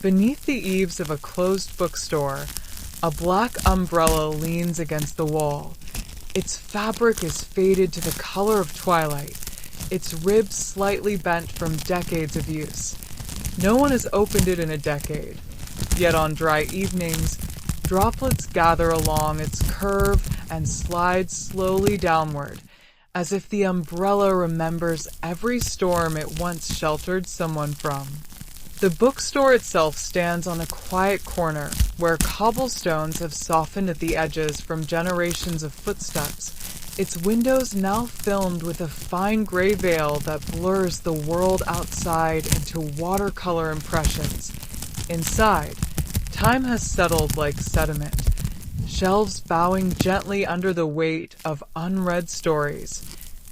Beneath the eaves of a closed bookstore, a black umbrella leans against the wall. Its fabric is faded to the color of twilight, its ribs slightly bent from decades of use. No one has opened it in a decade, yet on dry evenings, droplets gather along its curve and slide slowly downward, as if the umbrella remembers every storm it once sheltered someone from. The bookstore itself stands on a quiet corner where cobblestones have softened at the edges from generations of footsteps, its windows now filmed with a fine gray veil that blurs the world outside into watercolor impressions. Inside, time has settled like sediment, shelves bowing gently under the weight of unread stories,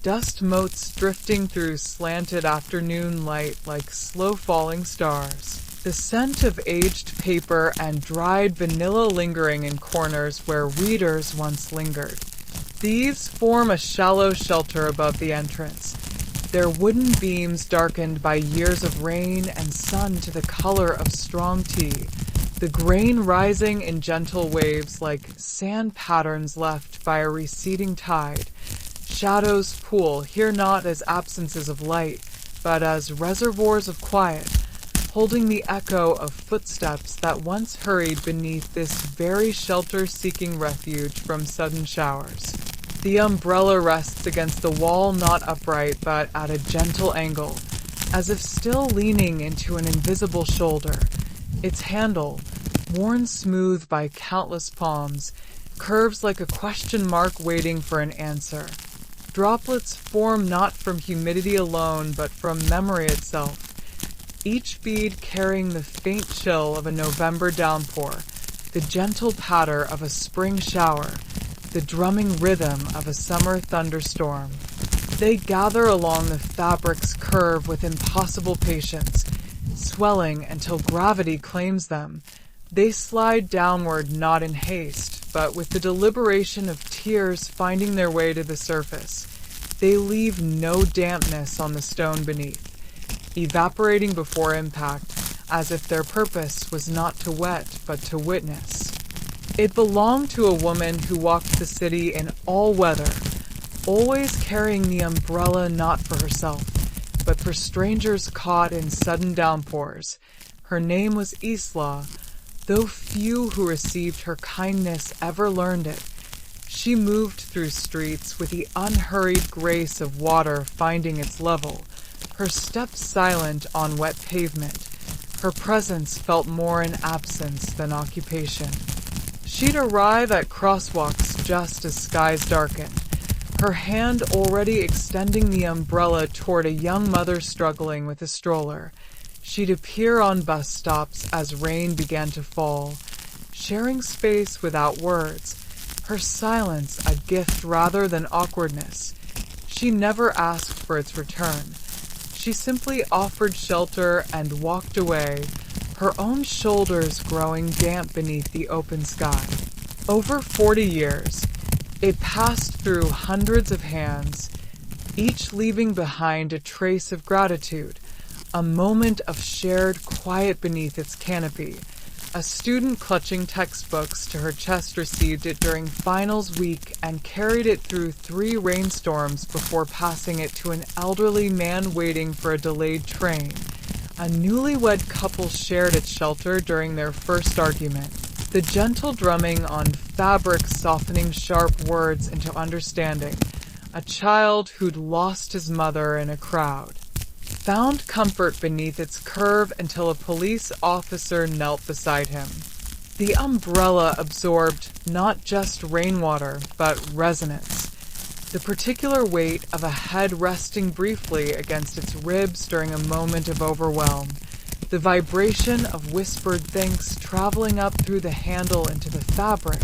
dust motes drifting through slanted afternoon light like slow-falling stars. The scent of aged paper and dried vanilla lingering in corners where readers once lingered. These form a shallow shelter above the entrance, their wooden beams darkened by years of rain and sun to the color of strong tea, the grain rising in gentle waves like sand patterns left by a receding tide. Shadows pool here not as absences of light, but as reservoirs of quiet, holding the echo of footsteps that once hurried beneath this very shelter-seeking refuge from sudden showers. The umbrella rests against the wall, not upright, but at a gentle angle, as if still leaning into an invisible shoulder. Its handle, worn smooth by countless palms, curves like a question mark waiting for an answer. Droplets form not from humidity alone, but from memory itself, each bead carrying the faint chill of a November downpour, the gentle patter of a spring shower, the drumming rhythm of a summer thunderstorm. They gather along the fabric's curve with impossible patience, swelling until gravity claims them. They slide downward not in haste, but with the deliberation of tears finding their way to the surface. They leave no dampness on the stone beneath, evaporating before impact, as if their purpose was not to wet, but to witness. It belonged to a woman who walked the city in all weather, always carrying the umbrella not for herself, but for strangers caught in sudden downpours. Her name was Isla, though few who received her kindness ever learned it. She moved through streets with the unhurried grace of water finding its level, her steps silent on wet pavement. Her presence felt more in absence than occupation. She'd arrive at crosswalks just as skies darkened, her hand already extending the umbrella toward a young mother struggling with a stroller. She'd appear on bus stops as rain began to fall, sharing space without words, her silence a gift rather than awkwardness. She never asked for its return. She simply offered shelter and walked away, her own shoulders growing damp beneath the open sky. Over 40 years, it passed through hundreds of hands, each leaving behind a trace of gratitude, a moment of shared quiet beneath its canopy. A student clutching textbooks to her chest received it during finals week and carried it through 3 rainstorms before passing it to an elderly man waiting for a delayed train. A newlywed couple shared its shelter during their first argument, the gentle drumming on fabric softening sharp words into understanding. A child who'd lost his mother in a crowd found comfort beneath its curve until a police officer knelt beside him. The umbrella absorbed not just rainwater, but resonance, the particular weight of a head resting briefly against its ribs during a moment of overwhelm, the vibration of whispered thanks traveling up through the handle into the fabric,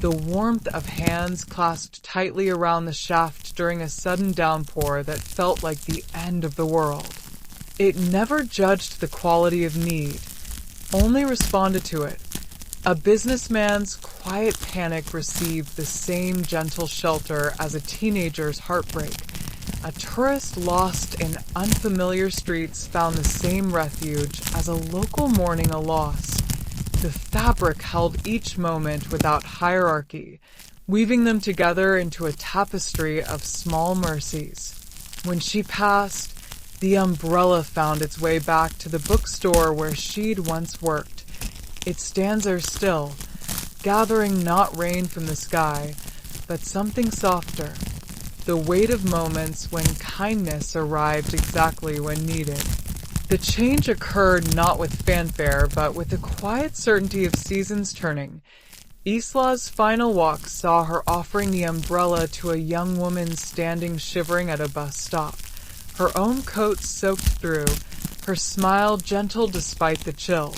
the warmth of hands clasped tightly around the shaft during a sudden downpour that felt like the end of the world. It never judged the quality of need, only responded to it. A businessman's quiet panic received the same gentle shelter as a teenager's heartbreak, A tourist lost in unfamiliar streets found the same refuge as a local mourning a loss. The fabric held each moment without hierarchy, weaving them together into a tapestry of small mercies. When she passed, the umbrella found its way back to the bookstore where she'd once worked. It stands there still, gathering not rain from the sky, but something softer, the weight of moments when kindness arrived exactly when needed. The change occurred not with fanfare, but with the quiet certainty of seasons turning. Isla's final walk saw her offering the umbrella to a young woman standing shivering at a bus stop, her own coat soaked through, her smile gentle despite the chill.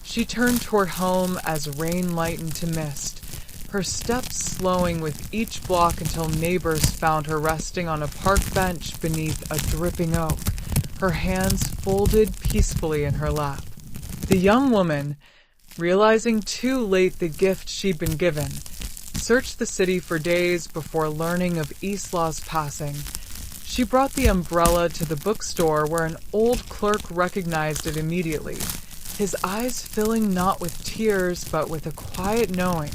She turned toward home as rain lightened to mist, her steps slowing with each block until neighbors found her resting on a park bench beneath a dripping oak, her hands folded peacefully in her lap. The young woman, realizing too late the gift she'd been given, searched the city for days before learning of Isla's passing. She brought the umbrella to the bookstore where an old clerk recognized it immediately, his eyes filling not with tears but with a quiet knowing.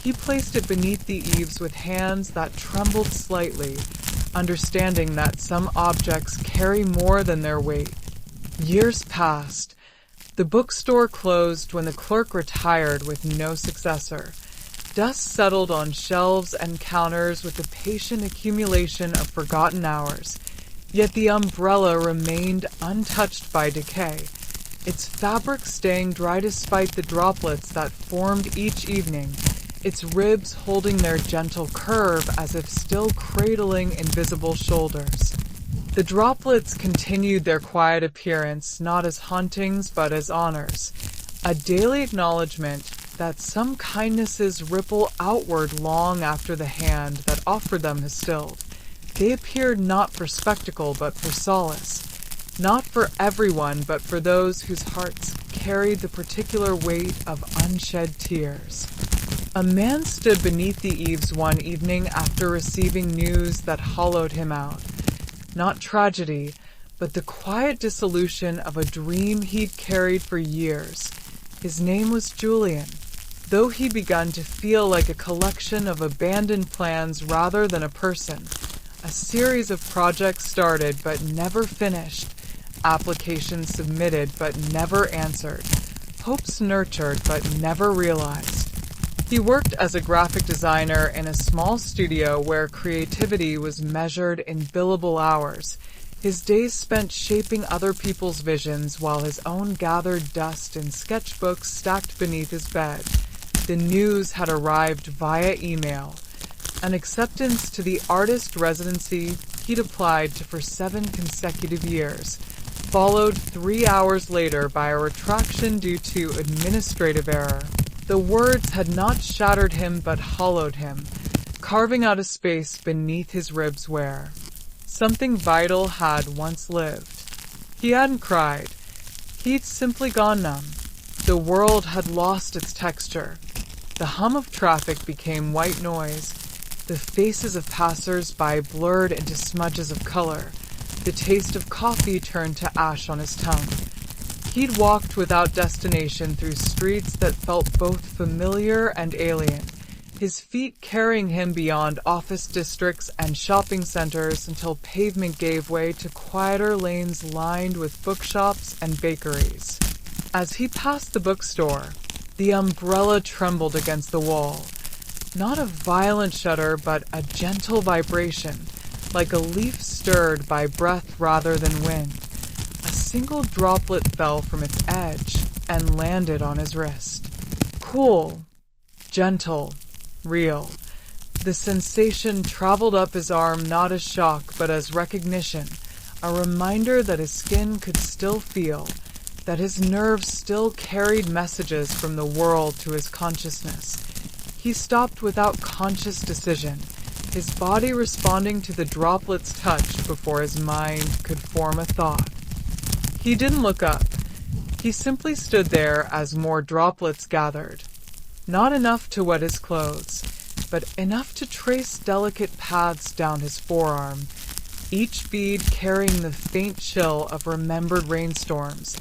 He placed it beneath the eaves with hands that trembled slightly, understanding that some objects carry more than their weight. Years passed. The bookstore closed when the clerk retired with no successor. Dust settled on shelves and counters with the patient accumulation of forgotten hours. Yet the umbrella remained untouched by decay, its fabric staying dry despite the droplets that formed each evening, its ribs holding their gentle curve as if still cradling invisible shoulders. The droplets continued their quiet appearance not as hauntings but as honors, a daily acknowledgement that some kindnesses ripple outward long after the hand that offered them has stilled. They appeared not for spectacle but for solace, not for everyone but for those whose hearts carried the particular weight of unshed tears. A man stood beneath the eaves one evening after receiving news that hollowed him out. Not tragedy, but the quiet dissolution of a dream he'd carried for years. His name was Julian, though he'd begun to feel like a collection of abandoned plans rather than a person. A series of projects started but never finished, applications submitted but never answered, hopes nurtured but never realized. He worked as a graphic designer in a small studio where creativity was measured in billable hours, his days spent shaping other people's visions while his own gathered dust in sketchbooks stacked beneath his bed. The news had arrived via email, an acceptance to the artist residency he'd applied to for 7 consecutive years, followed 3 hours later by a retraction due to administrative error. The words had not shattered him but hollowed him, carving out a space beneath his ribs where something vital had once lived. He hadn't cried. He'd simply gone numb. The world had lost its texture. The hum of traffic became white noise. The faces of passers-by blurred into smudges of color. The taste of coffee turned to ash on his tongue. He'd walked without destination through streets that felt both familiar and alien, his feet carrying him beyond office districts and shopping centers until pavement gave way to quieter lanes lined with bookshops and bakeries. As he passed the bookstore, the umbrella trembled against the wall. Not a violent shudder, but a gentle vibration, like a leaf stirred by breath rather than wind. A single droplet fell from its edge and landed on his wrist. Cool, gentle, real. The sensation traveled up his arm not as shock but as recognition, a reminder that his skin could still feel, that his nerves still carried messages from the world to his consciousness. He stopped without conscious decision, his body responding to the droplet's touch before his mind could form a thought. He didn't look up. He simply stood there as more droplets gathered. Not enough to wet his clothes, but enough to trace delicate paths down his forearm. each bead carrying the faint chill of remembered rainstorms.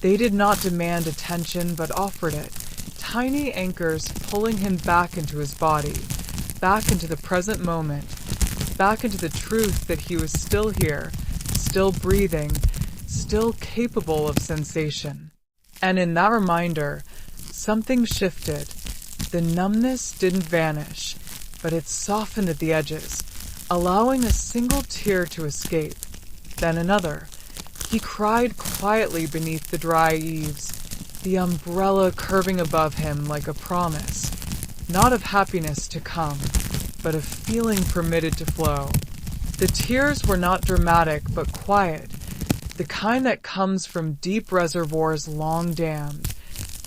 They did not demand attention, but offered it, tiny anchors pulling him back into his body, back into the present moment, back into the truth that he was still here, still breathing, still capable of sensation. And in that reminder, something shifted. The numbness didn't vanish, but it softened at the edges, allowing a single tear to escape, then another. He cried quietly beneath the dry eaves, the umbrella curving above him like a promise, not of happiness to come, but of feeling permitted to flow. The tears were not dramatic, but quiet, the kind that comes from deep reservoirs long dammed,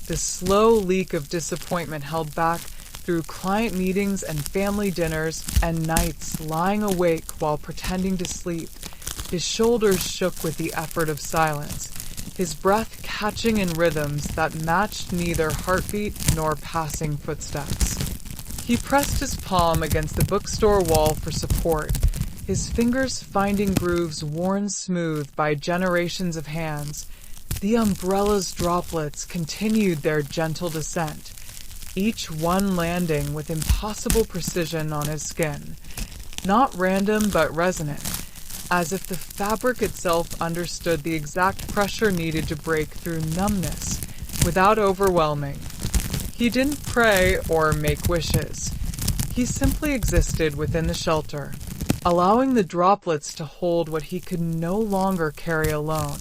the slow leak of disappointment held back through client meetings and family dinners and nights lying awake while pretending to sleep. His shoulders shook with the effort of silence, his breath catching in rhythms that matched neither heartbeat nor passing footsteps. He pressed his palm against the bookstore wall for support, his fingers finding grooves worn smooth by generations of hands. The umbrella's droplets continued their gentle descent, each one landing with impossible precision on his skin, not random but resonant, as if the fabric itself understood the exact pressure needed to break through numbness without overwhelming. He didn't pray or make wishes. He simply existed within the shelter, allowing the droplets to hold what he could no longer carry alone.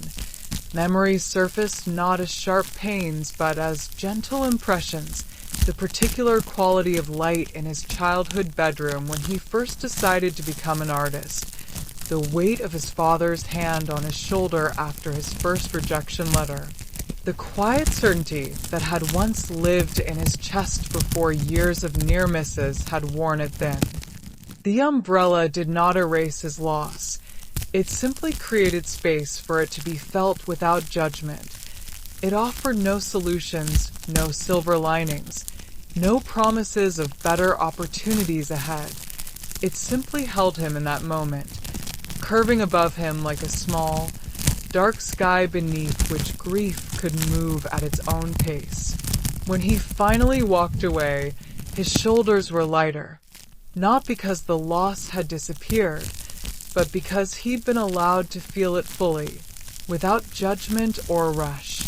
Memories surfaced not as sharp pains, but as gentle impressions, the particular quality of light in his childhood bedroom when he first decided to become an artist, the weight of his father's hand on his shoulder after his first rejection letter, the quiet certainty that had once lived in his chest before years of near misses had worn it thin. The umbrella did not erase his loss. It simply created space for it to be felt without judgment. It offered no solutions, no silver linings, no promises of better opportunities ahead. It simply held him in that moment, curving above him like a small, dark sky beneath which grief could move at its own pace. When he finally walked away, his shoulders were lighter, not because the loss had disappeared, but because he'd been allowed to feel it fully, without judgment or rush.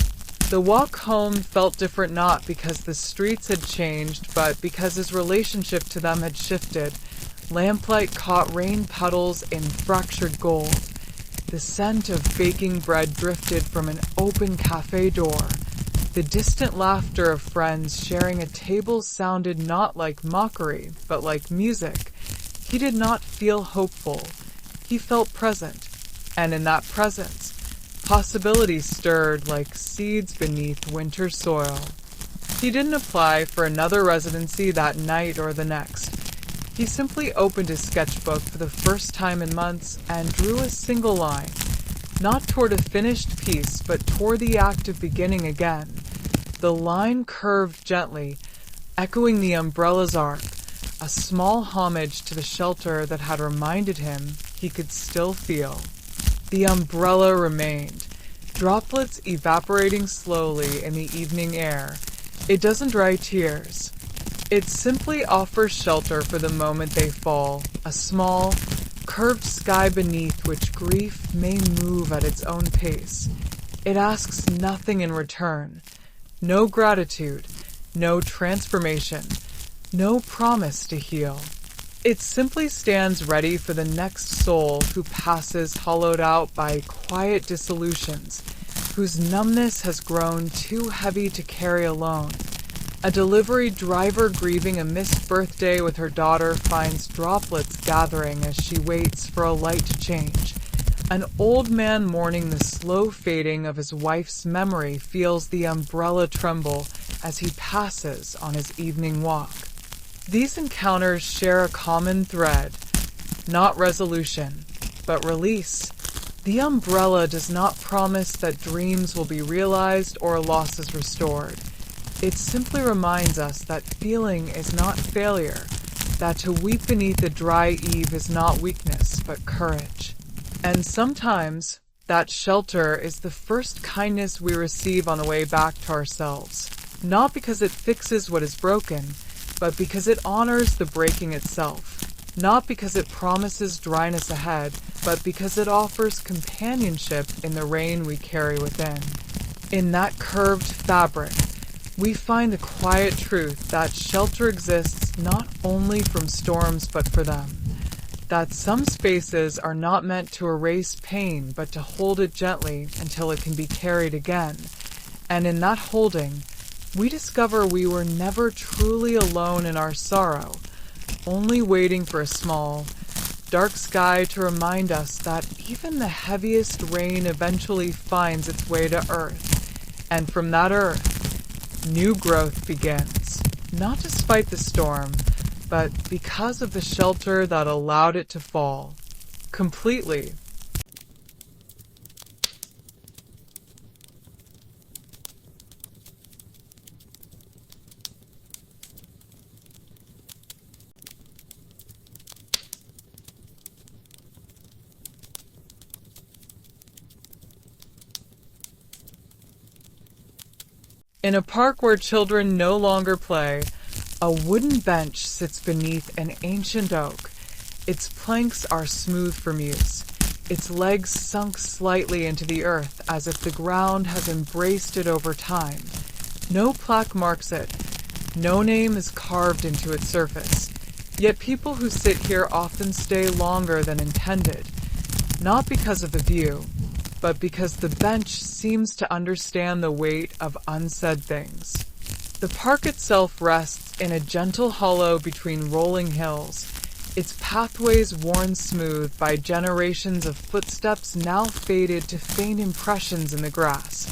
The walk home felt different not because the streets had changed, but because his relationship to them had shifted. Lamplight caught rain puddles in fractured gold. The scent of baking bread drifted from an open cafe door. The distant laughter of friends sharing a table sounded not like mockery, but like music. He did not feel hopeful. He felt present, and in that presence, possibilities stirred like seeds beneath winter soil. He didn't apply for another residency that night or the next. He simply opened his sketchbook for the first time in months and drew a single line, not toward a finished piece, but toward the act of beginning again. The line curved gently, echoing the umbrella's arc, a small homage to the shelter that had reminded him he could still feel. The umbrella remained, droplets evaporating slowly in the evening air. It doesn't dry tears. It simply offers shelter for the moment they fall, a small, curved sky beneath which grief may move at its own pace. It asks nothing in return. No gratitude, no transformation, no promise to heal. It simply stands ready for the next soul who passes hollowed out by quiet dissolutions, whose numbness has grown too heavy to carry alone. A delivery driver grieving a missed birthday with her daughter finds droplets gathering as she waits for a light to change. An old man mourning the slow fading of his wife's memory feels the umbrella tremble as he passes on his evening walk. These encounters share a common thread, not resolution, but release. The umbrella does not promise that dreams will be realized or losses restored. It simply reminds us that feeling is not failure, that to weep beneath a dry eave is not weakness, but courage. And sometimes that shelter is the first kindness we receive on the way back to ourselves. Not because it fixes what is broken, but because it honors the breaking itself. Not because it promises dryness ahead, but because it offers companionship in the rain we carry within. In that curved fabric, we find the quiet truth that shelter exists not only from storms but for them. That some spaces are not meant to erase pain but to hold it gently until it can be carried again. And in that holding, we discover we were never truly alone in our sorrow, only waiting for a small, dark sky to remind us that even the heaviest rain eventually finds its way to earth. And from that earth, new growth begins, not despite the storm, but because of the shelter that allowed it to fall completely. In a park where children no longer play, a wooden bench sits beneath an ancient oak. Its planks are smooth from use, its legs sunk slightly into the earth as if the ground has embraced it over time. No plaque marks it, no name is carved into its surface. Yet people who sit here often stay longer than intended, not because of the view, but because the bench seems to understand the weight of unsaid things. The park itself rests in a gentle hollow between rolling hills, its pathways worn smooth by generations of footsteps now faded to faint impressions in the grass.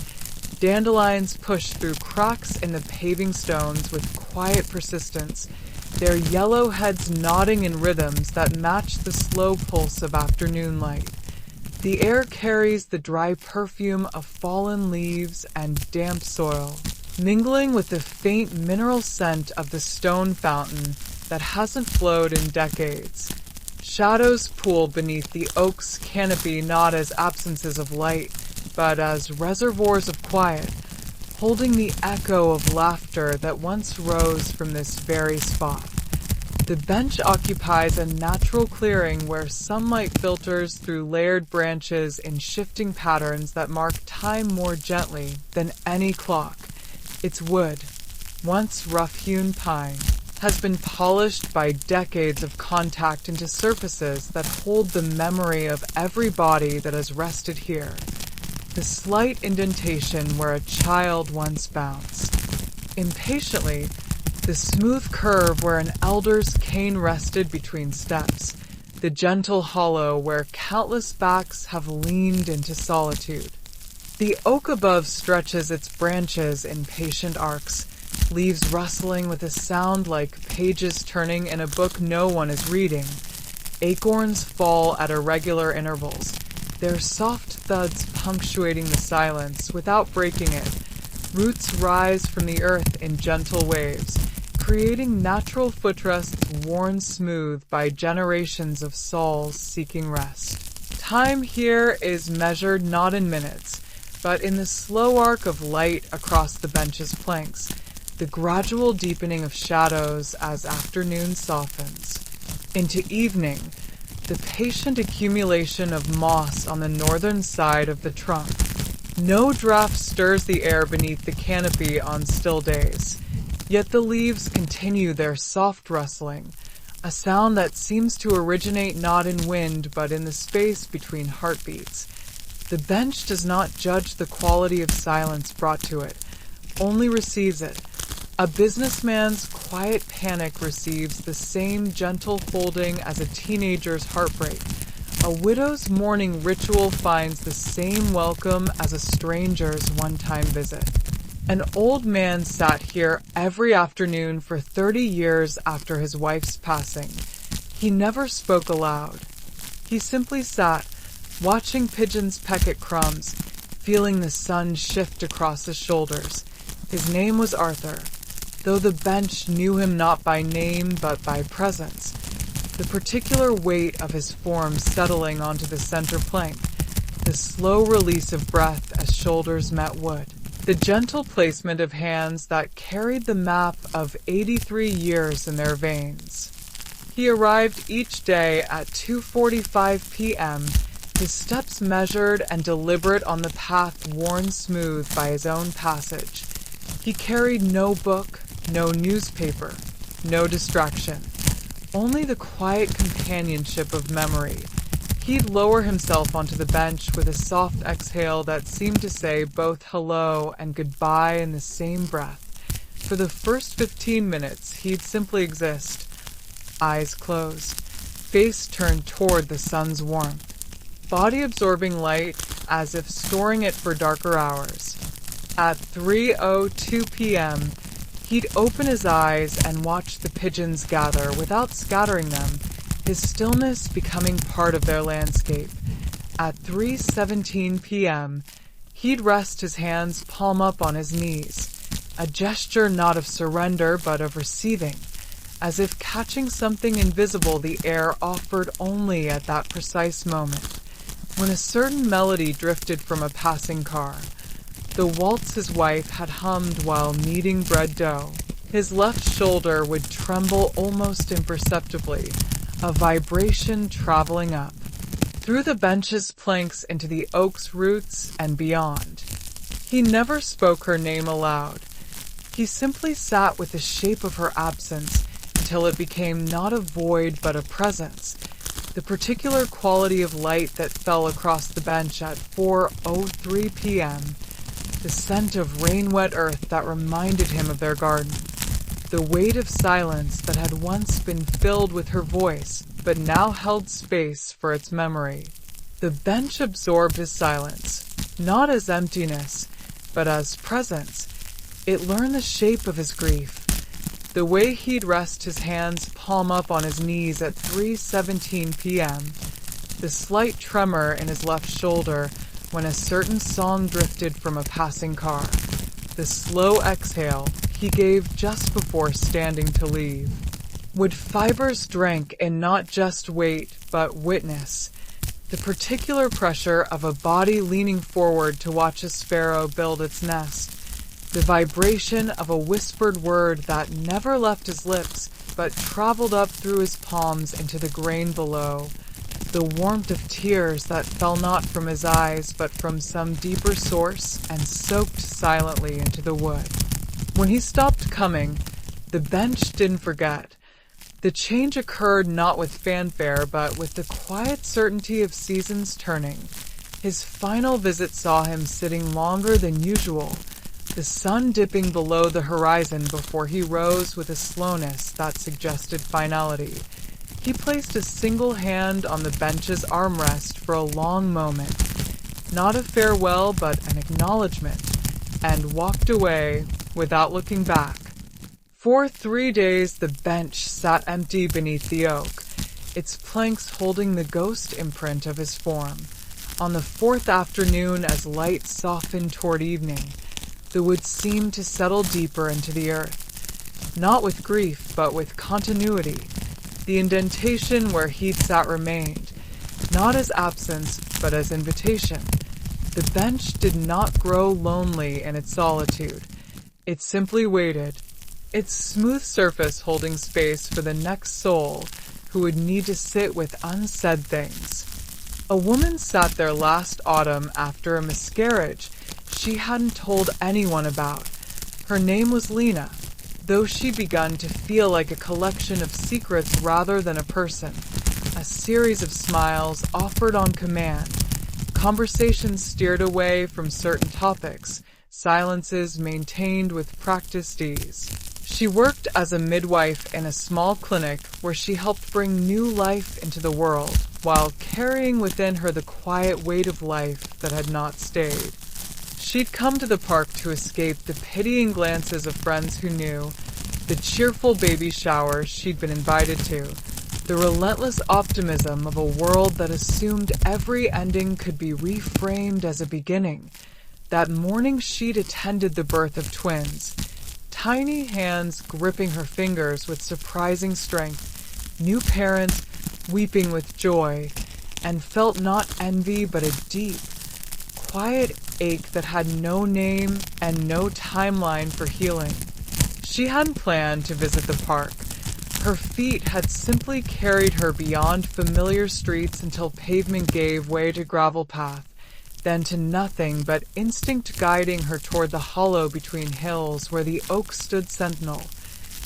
Dandelions push through cracks in the paving stones with quiet persistence, their yellow heads nodding in rhythms that match the slow pulse of afternoon light. The air carries the dry perfume of fallen leaves and damp soil, mingling with the faint mineral scent of the stone fountain that hasn't flowed in decades. Shadows pool beneath the oak's canopy not as absences of light, but as reservoirs of quiet, holding the echo of laughter that once rose from this very spot. The bench occupies a natural clearing where sunlight filters through layered branches in shifting patterns that mark time more gently than any clock. Its wood, once rough-hewn pine, has been polished by decades of contact into surfaces that hold the memory of every body that has rested here. The slight indentation where a child once bounced. Impatiently, the smooth curve where an elder's cane rested between steps, the gentle hollow where countless backs have leaned into solitude. The oak above stretches its branches in patient arcs, leaves rustling with a sound like pages turning in a book no one is reading. Acorns fall at irregular intervals, their soft thuds punctuating the silence without breaking it. Roots rise from the earth in gentle waves, creating natural footrests worn smooth by generations of souls seeking rest. Time here is measured not in minutes, but in the slow arc of light across the bench's planks, the gradual deepening of shadows as afternoon softens. Into evening, the patient accumulation of moss on the northern side of the trunk. No draft stirs the air beneath the canopy on still days. Yet the leaves continue their soft rustling, a sound that seems to originate not in wind but in the space between heartbeats. The bench does not judge the quality of silence brought to it, only receives it. A businessman's quiet panic receives the same gentle holding as a teenager's heartbreak. A widow's mourning ritual finds the same welcome as a stranger's one-time visit. An old man sat here every afternoon for 30 years after his wife's passing. He never spoke aloud. He simply sat, watching pigeons peck at crumbs, feeling the sun shift across his shoulders. His name was Arthur, though the bench knew him not by name but by presence. the particular weight of his form settling onto the center plank, the slow release of breath as shoulders met wood, the gentle placement of hands that carried the map of 83 years in their veins. He arrived each day at 2:45 p.m., his steps measured and deliberate on the path worn smooth by his own passage. He carried no book, no newspaper, no distraction, only the quiet companionship of memory. He'd lower himself onto the bench with a soft exhale that seemed to say both hello and goodbye in the same breath. For the first 15 minutes, he'd simply exist, eyes closed, face turned toward the sun's warmth, body absorbing light as if storing it for darker hours. At 3:02 p.m., he'd open his eyes and watch the pigeons gather without scattering them, his stillness becoming part of their landscape. At 3:17 p.m., he'd rest his hands palm up on his knees, a gesture not of surrender but of receiving, as if catching something invisible the air offered only at that precise moment. When a certain melody drifted from a passing car, the waltz his wife had hummed while kneading bread dough, his left shoulder would tremble almost imperceptibly, a vibration traveling up, through the bench's planks into the oak's roots and beyond. He never spoke her name aloud. He simply sat with the shape of her absence until it became not a void but a presence, the particular quality of light that fell across the bench at 4:03 p.m., the scent of rain-wet earth that reminded him of their garden, the weight of silence that had once been filled with her voice but now held space for its memory. The bench absorbed his silence, not as emptiness, but as presence. It learned the shape of his grief. The way he'd rest his hands palm up on his knees at 3:17 p.m., the slight tremor in his left shoulder when a certain song drifted from a passing car, the slow exhale he gave just before standing to leave. Would fibers drank in not just weight but witness, the particular pressure of a body leaning forward to watch a sparrow build its nest, the vibration of a whispered word that never left his lips but traveled up through his palms into the grain below, the warmth of tears that fell not from his eyes but from some deeper source and soaked silently into the wood. When he stopped coming, the bench didn't forget. The change occurred not with fanfare but with the quiet certainty of seasons turning. His final visit saw him sitting longer than usual, the sun dipping below the horizon before he rose with a slowness that suggested finality. He placed a single hand on the bench's armrest for a long moment, not a farewell but an acknowledgement, and walked away without looking back. For 3 days the bench sat empty beneath the oak, its planks holding the ghost imprint of his form. On the 4th afternoon, as light softened toward evening, the wood seemed to settle deeper into the earth, not with grief, but with continuity. The indentation where he'd sat remained, not as absence, but as invitation. The bench did not grow lonely in its solitude. It simply waited, its smooth surface holding space for the next soul who would need to sit with unsaid things. A woman sat there last autumn after a miscarriage she hadn't told anyone about. Her name was Lena, though she'd begun to feel like a collection of secrets rather than a person. A series of smiles offered on command, conversations steered away from certain topics, silences maintained with practiced ease. She worked as a midwife in a small clinic where she helped bring new life into the world, while carrying within her the quiet weight of life that had not stayed. She'd come to the park to escape the pitying glances of friends who knew, the cheerful baby showers she'd been invited to, the relentless optimism of a world that assumed every ending could be reframed as a beginning. That morning she'd attended the birth of twins, tiny hands gripping her fingers with surprising strength, new parents weeping with joy, and felt not envy but a deep, quiet ache that had no name and no timeline for healing. She hadn't planned to visit the park. Her feet had simply carried her beyond familiar streets until pavement gave way to gravel path, then to nothing but instinct guiding her toward the hollow between hills where the oak stood sentinel.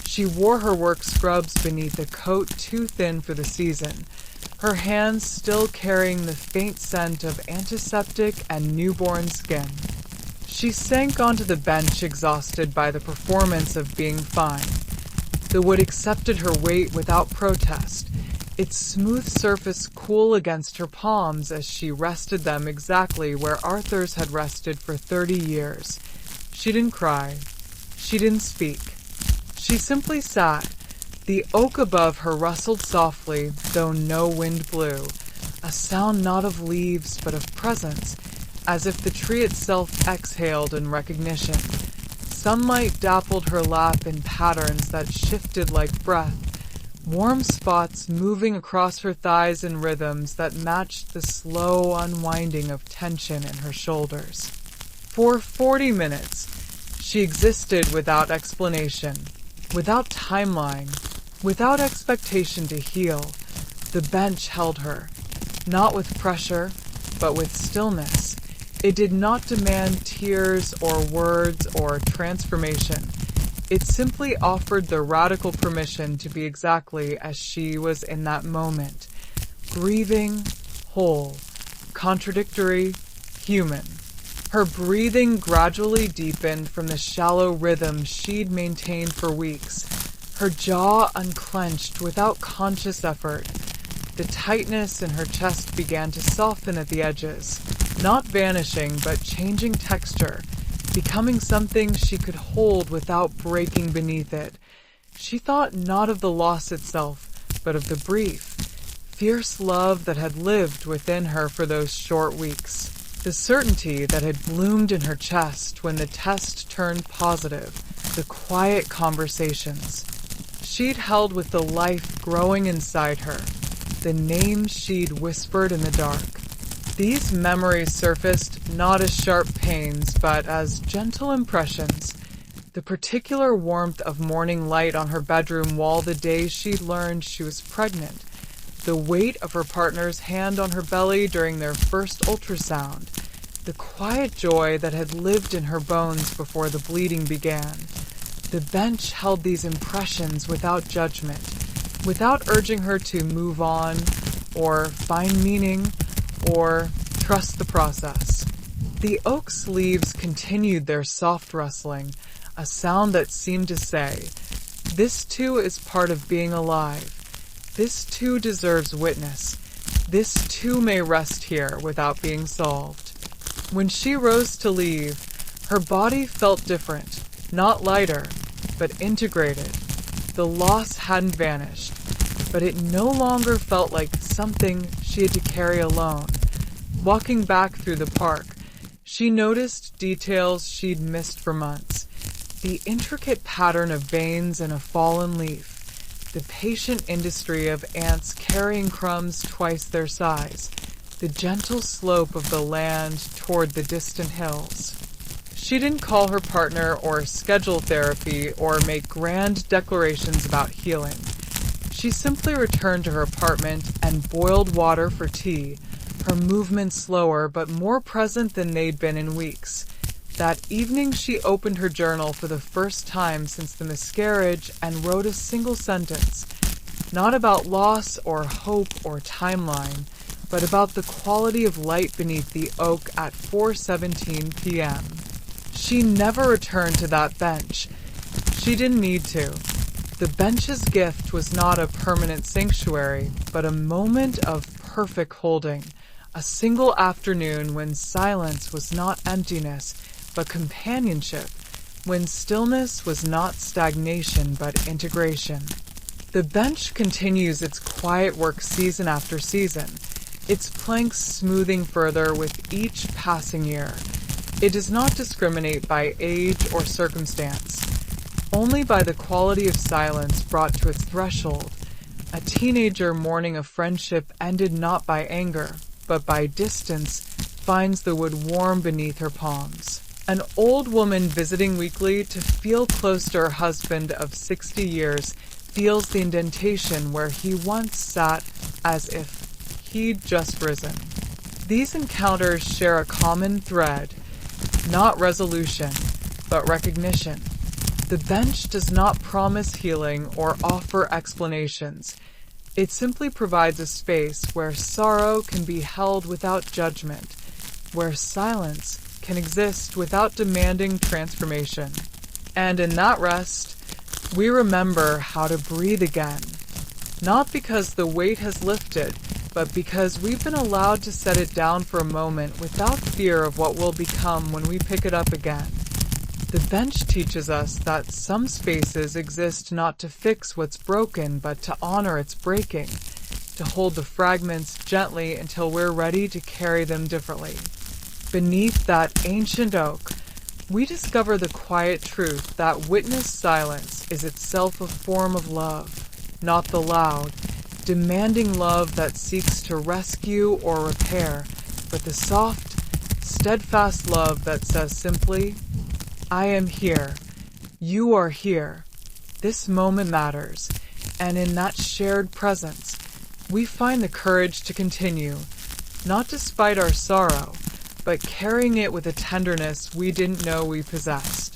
She wore her work scrubs beneath a coat too thin for the season, her hands still carrying the faint scent of antiseptic and newborn skin. She sank onto the bench, exhausted by the performance of being fine. The wood accepted her weight without protest, its smooth surface cool against her palms as she rested them exactly where Arthur's had rested for 30 years. She didn't cry. She didn't speak. She simply sat. The oak above her rustled softly, though no wind blew, a sound not of leaves but of presence, as if the tree itself exhaled in recognition. Sunlight dappled her lap in patterns that shifted like breath, warm spots moving across her thighs in rhythms that matched the slow unwinding of tension in her shoulders. For 40 minutes, she existed without explanation, without timeline, without expectation to heal. The bench held her, not with pressure, but with stillness. It did not demand tears or words or transformation. It simply offered the radical permission to be exactly as she was in that moment, grieving, whole, contradictory, human. Her breathing gradually deepened from the shallow rhythm she'd maintained for weeks, her jaw unclenched without conscious effort. The tightness in her chest began to soften at the edges, not vanishing but changing texture, becoming something she could hold without breaking beneath it. She thought not of the loss itself, but of the brief, fierce love that had lived within her for those short weeks, the certainty that had bloomed in her chest when the test turned positive, the quiet conversations she'd held with the life growing inside her, the names she'd whispered in the dark. These memories surfaced not as sharp pains, but as gentle impressions. The particular warmth of morning light on her bedroom wall the day she'd learned she was pregnant, the weight of her partner's hand on her belly during their first ultrasound, the quiet joy that had lived in her bones before the bleeding began. The bench held these impressions without judgment, without urging her to move on, or find meaning, or trust the process. The oak's leaves continued their soft rustling, a sound that seemed to say, "This too is part of being alive. This too deserves witness. This too may rest here without being solved." When she rose to leave, her body felt different, not lighter, but integrated. The loss hadn't vanished, but it no longer felt like something she had to carry alone. Walking back through the park, she noticed details she'd missed for months. The intricate pattern of veins in a fallen leaf, the patient industry of ants carrying crumbs twice their size, the gentle slope of the land toward the distant hills. She didn't call her partner or schedule therapy or make grand declarations about healing. She simply returned to her apartment and boiled water for tea, her movements slower but more present than they'd been in weeks. That evening she opened her journal for the first time since the miscarriage and wrote a single sentence, not about loss or hope or timeline, but about the quality of light beneath the oak at 4:17 p.m. She never returned to that bench. She didn't need to. The bench's gift was not a permanent sanctuary, but a moment of perfect holding, a single afternoon when silence was not emptiness, but companionship, when stillness was not stagnation, but integration. The bench continues its quiet work season after season, its planks smoothing further with each passing year. It does not discriminate by age or circumstance, only by the quality of silence brought to its threshold, A teenager mourning a friendship ended not by anger, but by distance, finds the wood warm beneath her palms. An old woman visiting weekly to feel close to her husband of 60 years feels the indentation where he once sat as if he'd just risen. These encounters share a common thread, not resolution, but recognition. The bench does not promise healing or offer explanations. It simply provides a space where sorrow can be held without judgment, where silence can exist without demanding transformation. And in that rest, we remember how to breathe again, not because the weight has lifted, but because we've been allowed to set it down for a moment without fear of what will become when we pick it up again. The bench teaches us that some spaces exist not to fix what's broken, but to honor its breaking, to hold the fragments gently until we're ready to carry them differently. Beneath that ancient oak, we discover the quiet truth that witness silence is itself a form of love, not the loud, demanding love that seeks to rescue or repair, but the soft, steadfast love that says simply, I am here. You are here. This moment matters. And in that shared presence, we find the courage to continue, not despite our sorrow, but carrying it with a tenderness we didn't know we possessed.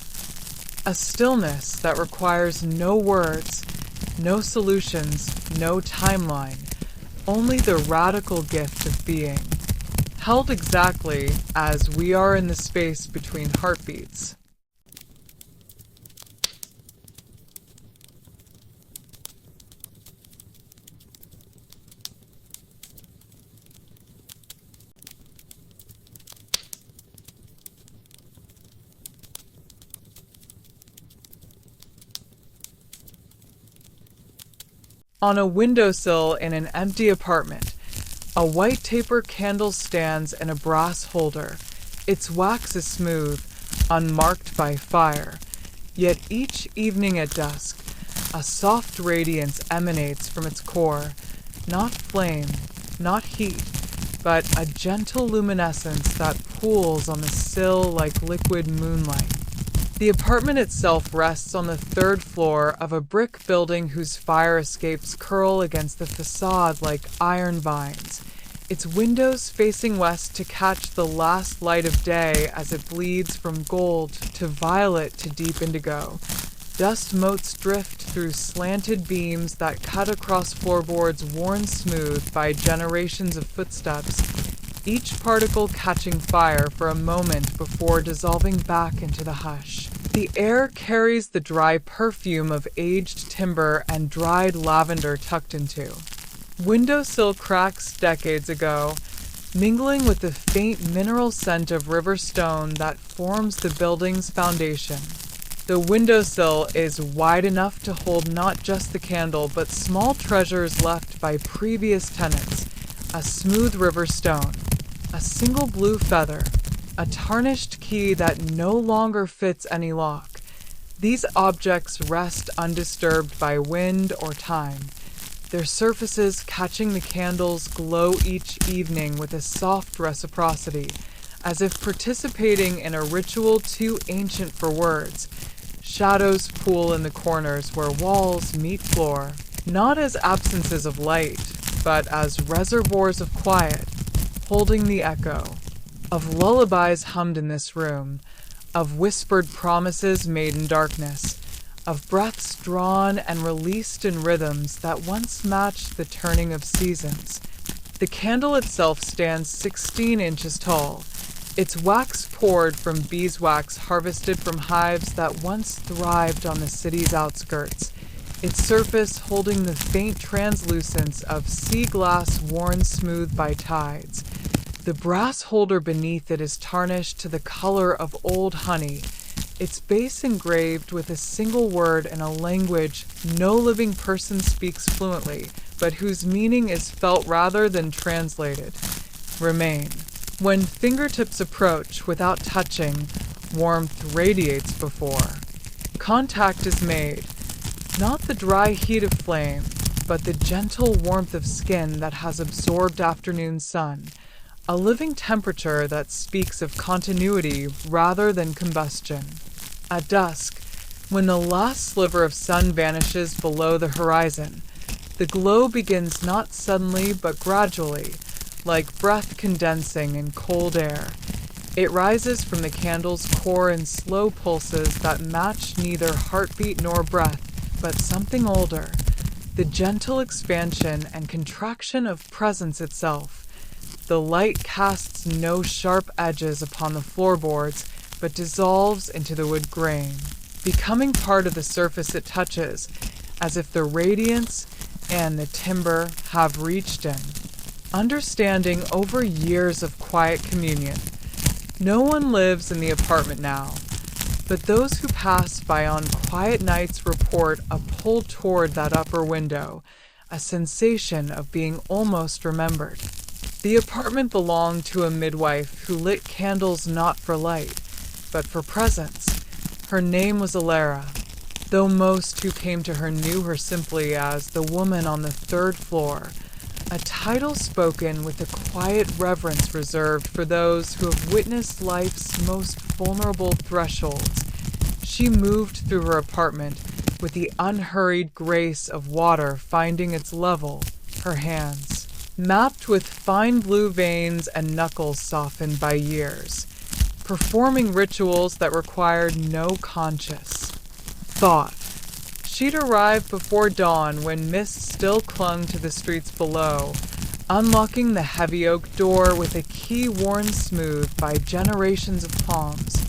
A stillness that requires no words, no solutions, no timeline, only the radical gift of being, held exactly as we are in the space between heartbeats. On a windowsill in an empty apartment, a white taper candle stands in a brass holder. Its wax is smooth, unmarked by fire. Yet each evening at dusk, a soft radiance emanates from its core, not flame, not heat, but a gentle luminescence that pools on the sill like liquid moonlight. The apartment itself rests on the third floor of a brick building whose fire escapes curl against the facade like iron vines, its windows facing west to catch the last light of day as it bleeds from gold to violet to deep indigo. Dust motes drift through slanted beams that cut across floorboards worn smooth by generations of footsteps, each particle catching fire for a moment before dissolving back into the hush. The air carries the dry perfume of aged timber and dried lavender tucked into windowsill cracks decades ago, mingling with the faint mineral scent of river stone that forms the building's foundation. The windowsill is wide enough to hold not just the candle, but small treasures left by previous tenants, a smooth river stone, a single blue feather, a tarnished key that no longer fits any lock. These objects rest undisturbed by wind or time, their surfaces catching the candle's glow each evening with a soft reciprocity, as if participating in a ritual too ancient for words. Shadows pool in the corners where walls meet floor, not as absences of light, but as reservoirs of quiet, holding the echo of lullabies hummed in this room, of whispered promises made in darkness, of breaths drawn and released in rhythms that once matched the turning of seasons. The candle itself stands 16 inches tall, its wax poured from beeswax harvested from hives that once thrived on the city's outskirts, its surface holding the faint translucence of sea glass worn smooth by tides. The brass holder beneath it is tarnished to the color of old honey, its base engraved with a single word in a language no living person speaks fluently, but whose meaning is felt rather than translated. Remain. When fingertips approach without touching, warmth radiates before. Contact is made, not the dry heat of flame, but the gentle warmth of skin that has absorbed afternoon sun, a living temperature that speaks of continuity rather than combustion. At dusk, when the last sliver of sun vanishes below the horizon, the glow begins not suddenly but gradually, like breath condensing in cold air. It rises from the candle's core in slow pulses that match neither heartbeat nor breath, but something older, the gentle expansion and contraction of presence itself. The light casts no sharp edges upon the floorboards, but dissolves into the wood grain, becoming part of the surface it touches, as if the radiance and the timber have reached in. Understanding over years of quiet communion. No one lives in the apartment now, but those who pass by on quiet nights report a pull toward that upper window, a sensation of being almost remembered. The apartment belonged to a midwife who lit candles not for light, but for presence. Her name was Alara, though most who came to her knew her simply as the woman on the third floor, a title spoken with a quiet reverence reserved for those who have witnessed life's most vulnerable thresholds. She moved through her apartment with the unhurried grace of water finding its level, her hands mapped with fine blue veins and knuckles softened by years, performing rituals that required no conscious thought. She'd arrived before dawn when mist still clung to the streets below, unlocking the heavy oak door with a key worn smooth by generations of palms,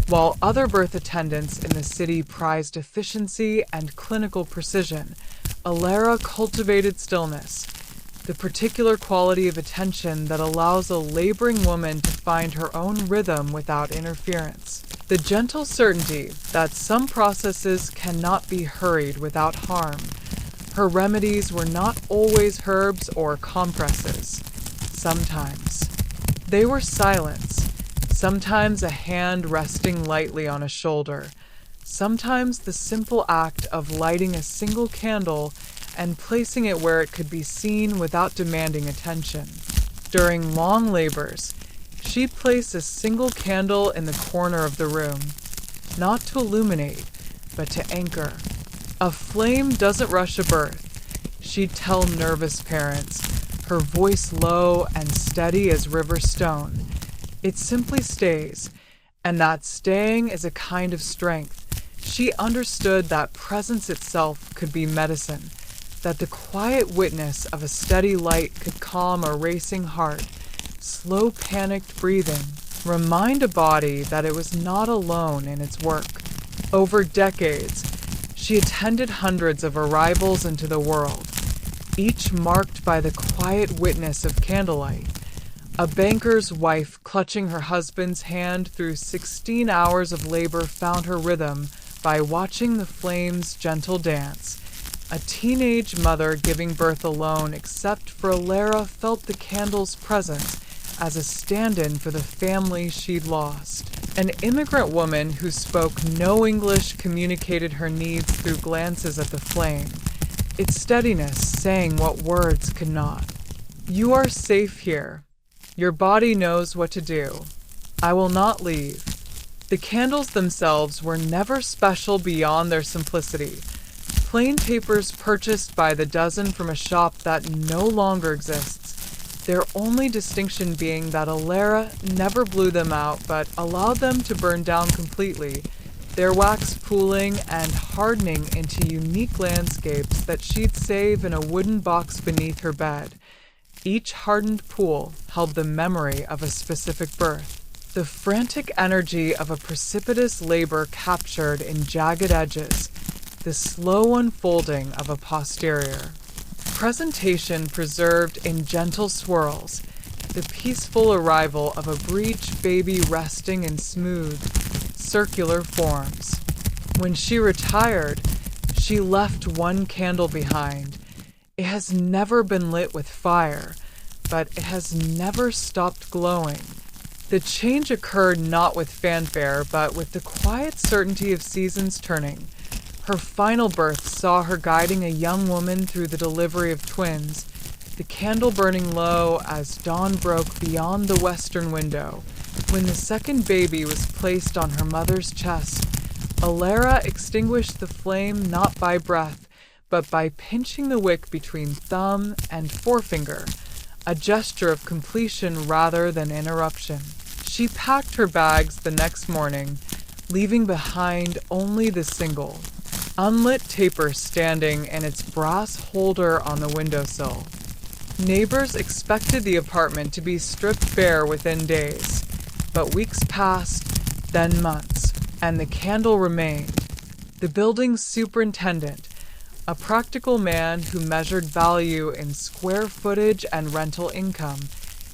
while other birth attendants in the city prized efficiency and clinical precision. Alara cultivated stillness, the particular quality of attention that allows a laboring woman to find her own rhythm without interference. The gentle certainty that some processes cannot be hurried without harm. Her remedies were not always herbs or compresses. Sometimes they were silence, sometimes a hand resting lightly on a shoulder, sometimes the simple act of lighting a single candle and placing it where it could be seen without demanding attention. During long labors, she'd place a single candle in the corner of the room, not to illuminate, but to anchor. A flame doesn't rush a birth, she'd tell nervous parents, her voice low and steady as river stone. It simply stays, and that staying is a kind of strength. She understood that presence itself could be medicine, that the quiet witness of a steady light could calm a racing heart, slow panicked breathing, remind a body that it was not alone in its work. Over decades, she attended hundreds of arrivals into the world, each marked by the quiet witness of candlelight. A banker's wife clutching her husband's hand through 16 hours of labor found her rhythm by watching the flames' gentle dance. A teenage mother giving birth alone except for Alara felt the candle's presence as a stand-in for the family she'd lost. An immigrant woman who spoke no English communicated her needs through glances at the flame, its steadiness saying what words could not. "You are safe here. Your body knows what to do. I will not leave." The candles themselves were never special beyond their simplicity. Plain tapers purchased by the dozen from a shop that no longer exists, their only distinction being that Alara never blew them out but allowed them to burn down completely, their wax pooling and hardening into unique landscapes that she'd save in a wooden box beneath her bed. Each hardened pool held the memory of a specific birth, the frantic energy of a precipitous labor captured in jagged edges, the slow unfolding of a posterior. Presentation preserved in gentle swirls, the peaceful arrival of a breech baby resting in smooth, circular forms. When she retired, she left one candle behind. It has never been lit with fire, but it has never stopped glowing. The change occurred not with fanfare, but with the quiet certainty of seasons turning. Her final birth saw her guiding a young woman through the delivery of twins, the candle burning low as dawn broke beyond the western window. When the second baby was placed on her mother's chest, Alara extinguished the flame not by breath, but by pinching the wick between thumb and forefinger, a gesture of completion rather than interruption. She packed her bags the next morning, leaving behind only the single, unlit taper standing in its brass holder on the windowsill. Neighbors expected the apartment to be stripped bare within days, but weeks passed, then months, and the candle remained. The building's superintendent, a practical man who measured value in square footage and rental income,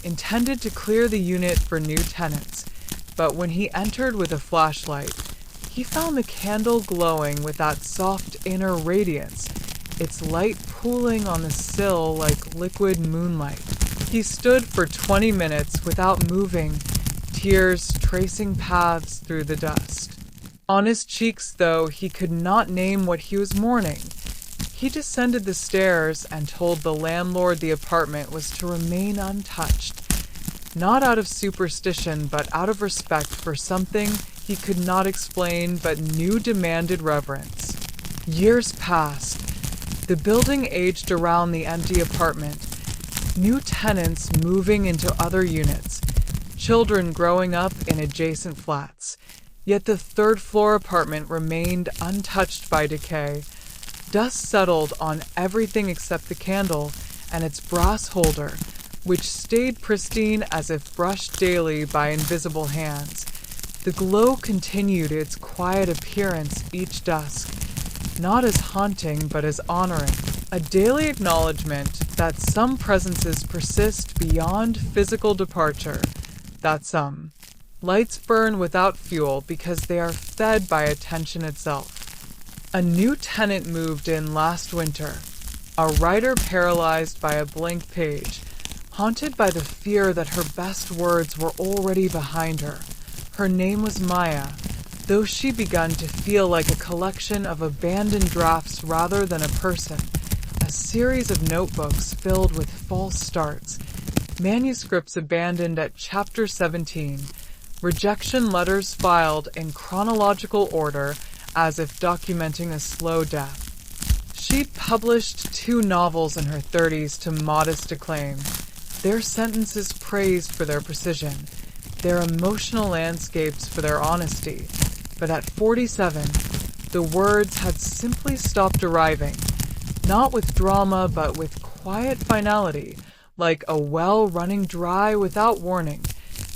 intended to clear the unit for new tenants, but when he entered with a flashlight, he found the candle glowing with that soft inner radiance, its light pooling on the sill like liquid moonlight. He stood for 20 minutes without moving, tears tracing paths through the dust. On his cheeks, though, he could not name what he was mourning. He descended the stairs and told the landlord the apartment was to remain untouched, not out of superstition but out of respect for something he could not explain but knew demanded reverence. Years passed. The building aged around the empty apartment, new tenants moving into other units, children growing up in adjacent flats. Yet the third-floor apartment remained untouched by decay. Dust settled on everything except the candle and its brass holder, which stayed pristine as if brushed daily by invisible hands. The glow continued its quiet appearance each dusk, not as haunting but as honoring, a daily acknowledgement that some presences persist beyond physical departure, that some lights burn without fuel because they are fed by attention itself. A new tenant moved in last winter, a writer paralyzed by a blank page, haunted by the fear that her best words were already behind her. Her name was Maya, though she begun to feel like a collection of abandoned drafts rather than a person, a series of notebooks filled with false starts, manuscripts abandoned at chapter 17, rejection letters filed in chronological order as if documenting a slow death. She'd published 2 novels in her 30s to modest acclaim, their sentences praised for their precision, their emotional landscapes for their honesty. But at 47, the words had simply stopped arriving, not with drama but with quiet finality, like a well running dry without warning.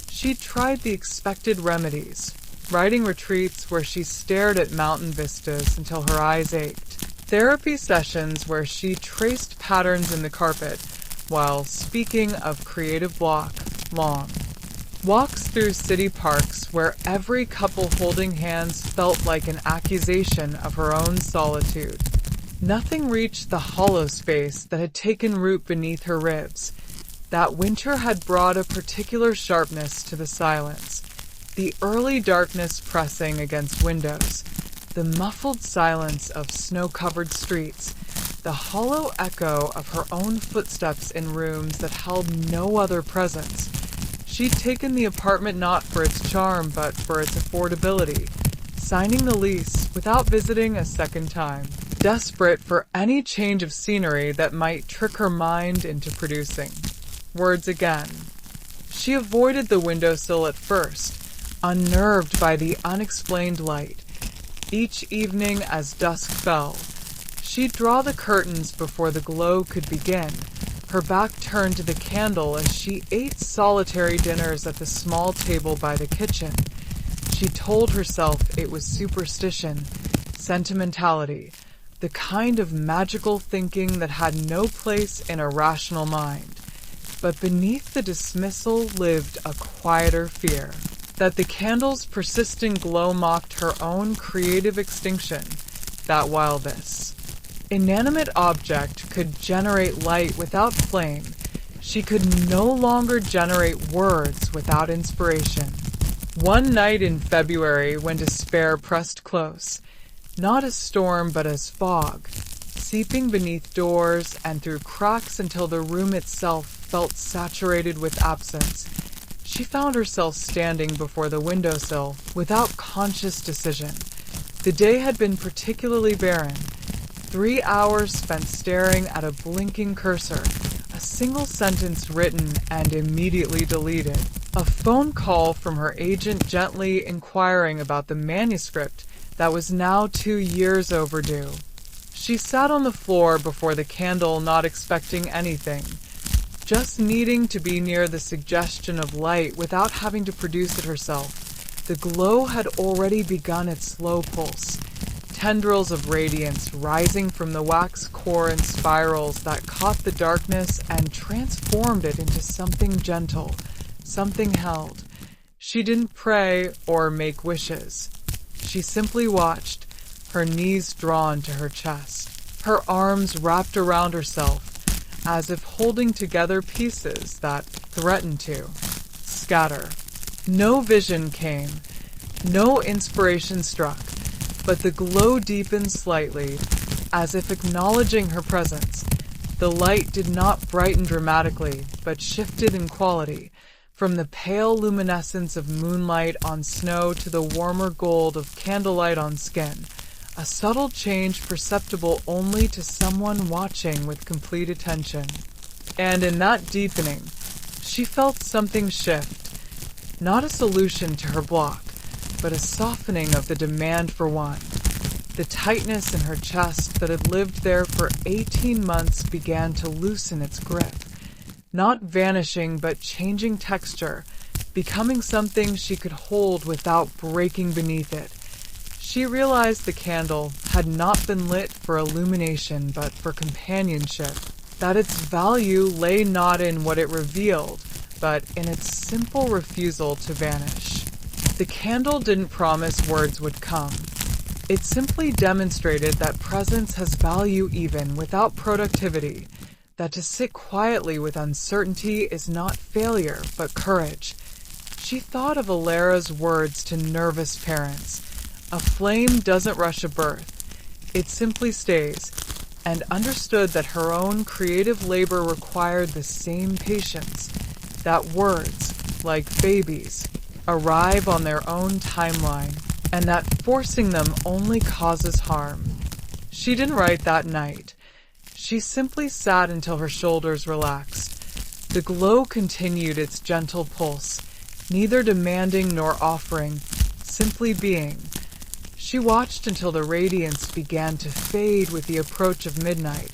She'd tried the expected remedies, writing retreats where she stared at mountain vistas until her eyes ached, therapy sessions where she traced patterns in the carpet while speaking of creative block, long walks through city parks where every couple holding hands felt like an accusation of her own solitude. Nothing reached the hollow space that had taken root beneath her ribs. That winter had brought a particular sharpness to the silence, the early darkness pressing against windows, the muffled silence of snow-covered streets, the hollow echo of her own footsteps in rooms that held no other presence. She'd taken the apartment not for its charm but for its affordability, signing the lease without visiting a second time, desperate for any change of scenery that might trick her mind into producing words again. She avoided the windowsill at first, unnerved by the unexplained light. Each evening as dusk fell, she'd draw the curtains before the glow could begin, her back turned to the candle as she ate solitary dinners at the small table by the kitchen. She told herself it was superstition, sentimentality, the kind of magical thinking that had no place in a rational mind. But beneath the dismissal lived a quieter fear, that the candle's persistent glow mocked her own creative extinction, that while this inanimate object could generate light without flame, she could no longer generate words without inspiration. One night in February, when despair pressed close, not as storm but as fog, seeping beneath doors and through cracks until the room itself felt saturated with absence. She found herself standing before the windowsill without conscious decision. The day had been particularly barren. 3 hours spent staring at a blinking cursor, a single sentence written and immediately deleted, a phone call from her agent gently inquiring about the manuscript that was now 2 years overdue. She sat on the floor before the candle, not expecting anything, just needing to be near the suggestion of light without having to produce it herself. The glow had already begun its slow pulse, tendrils of radiance rising from the wax core in spirals that caught the darkness and transformed it into something gentle, something held. She didn't pray or make wishes. She simply watched, her knees drawn to her chest, her arms wrapped around herself, as if holding together pieces that threatened to scatter. No vision came, no inspiration struck, but the glow deepened slightly, as if acknowledging her presence. The light did not brighten dramatically, but shifted in quality, from the pale luminescence of moonlight on snow to the warmer gold of candlelight on skin, a subtle change perceptible only to someone watching with complete attention. And in that deepening, she felt something shift, not a solution to her block, but a softening of the demand for one. The tightness in her chest that had lived there for 18 months began to loosen its grip, not vanishing but changing texture, becoming something she could hold without breaking beneath it. She realized the candle had not been lit for illumination but for companionship, that its value lay not in what it revealed, but in its simple refusal to vanish. The candle didn't promise words would come. It simply demonstrated that presence has value even without productivity, that to sit quietly with uncertainty is not failure but courage. She thought of Alara's words to nervous parents. A flame doesn't rush a birth, it simply stays, and understood that her own creative labor required the same patience, that words, like babies, arrive on their own timeline, and that forcing them only causes harm. She didn't write that night. She simply sat until her shoulders relaxed. The glow continued its gentle pulse, neither demanding nor offering, simply being. She watched until the radiance began to fade with the approach of midnight,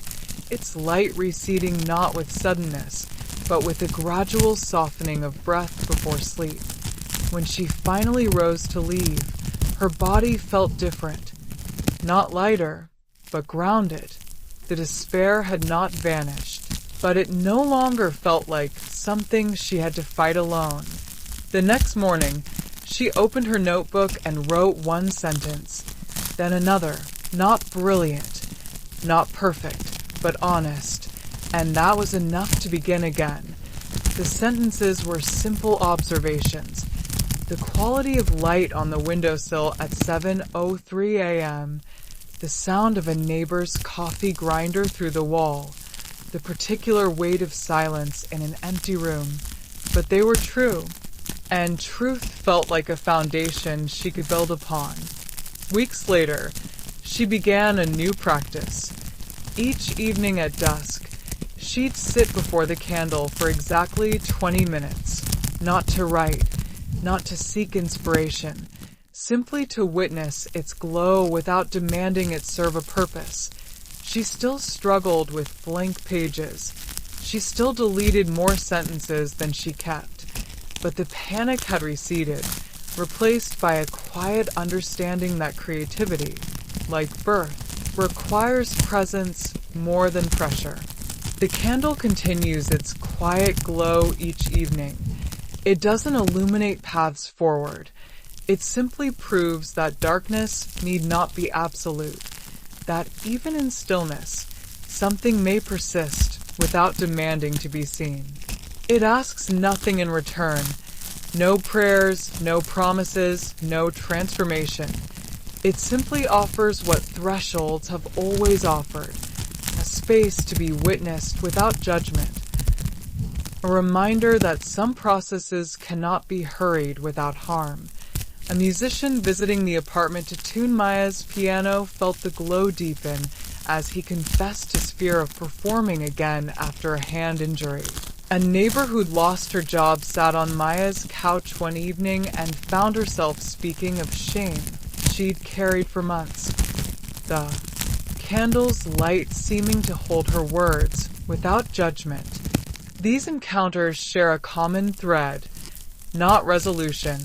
its light receding not with suddenness, but with a gradual softening of breath before sleep. When she finally rose to leave, her body felt different, not lighter, but grounded. The despair had not vanished, but it no longer felt like something she had to fight alone. The next morning, she opened her notebook and wrote one sentence, then another, not brilliant, not perfect, but honest, and that was enough to begin again. The sentences were simple observations. The quality of light on the windowsill at 7:03 a.m., the sound of a neighbor's coffee grinder through the wall, the particular weight of silence in an empty room, but they were true. And truth felt like a foundation she could build upon. Weeks later, she began a new practice. Each evening at dusk, she'd sit before the candle for exactly 20 minutes, not to write, not to seek inspiration, simply to witness its glow without demanding it serve a purpose. She still struggled with blank pages. She still deleted more sentences than she kept. But the panic had receded, replaced by a quiet understanding that creativity, like birth, requires presence more than pressure. The candle continues its quiet glow each evening. It doesn't illuminate paths forward. It simply proves that darkness need not be absolute, that even in stillness, something may persist without demanding to be seen. It asks nothing in return, no prayers, no promises, no transformation. It simply offers what thresholds have always offered, a space to be witnessed without judgment, a reminder that some processes cannot be hurried without harm. A musician visiting the apartment to tune Maya's piano felt the glow deepen as he confessed his fear of performing again after a hand injury. A neighbor who'd lost her job sat on Maya's couch one evening and found herself speaking of shame she'd carried for months. The candle's light seeming to hold her words without judgment. These encounters share a common thread, not resolution,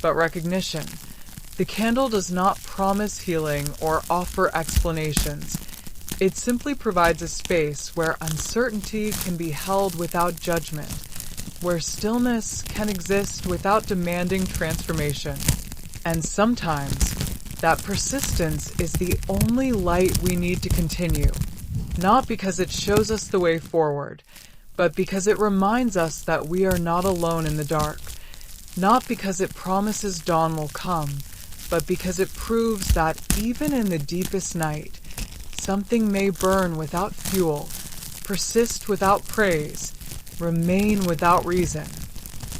but recognition. The candle does not promise healing or offer explanations. It simply provides a space where uncertainty can be held without judgment, where stillness can exist without demanding transformation. And sometimes, that persistence is the only light we need to continue, not because it shows us the way forward, but because it reminds us that we are not alone in the dark, not because it promises dawn will come, but because it proves that even in the deepest night, something may burn without fuel, persist without praise, remain without reason.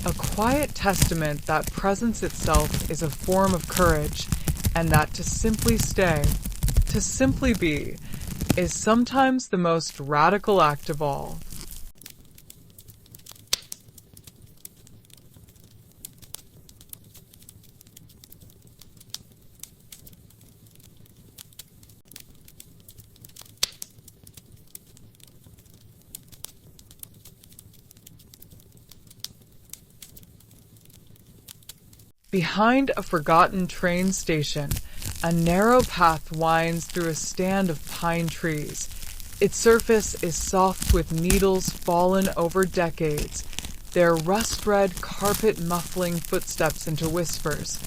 A quiet testament that presence itself is a form of courage, and that to simply stay, to simply be, is sometimes the most radical act of all. Behind a forgotten train station, a narrow path winds through a stand of pine trees. Its surface is soft with needles fallen over decades, their rust-red carpet muffling footsteps into whispers,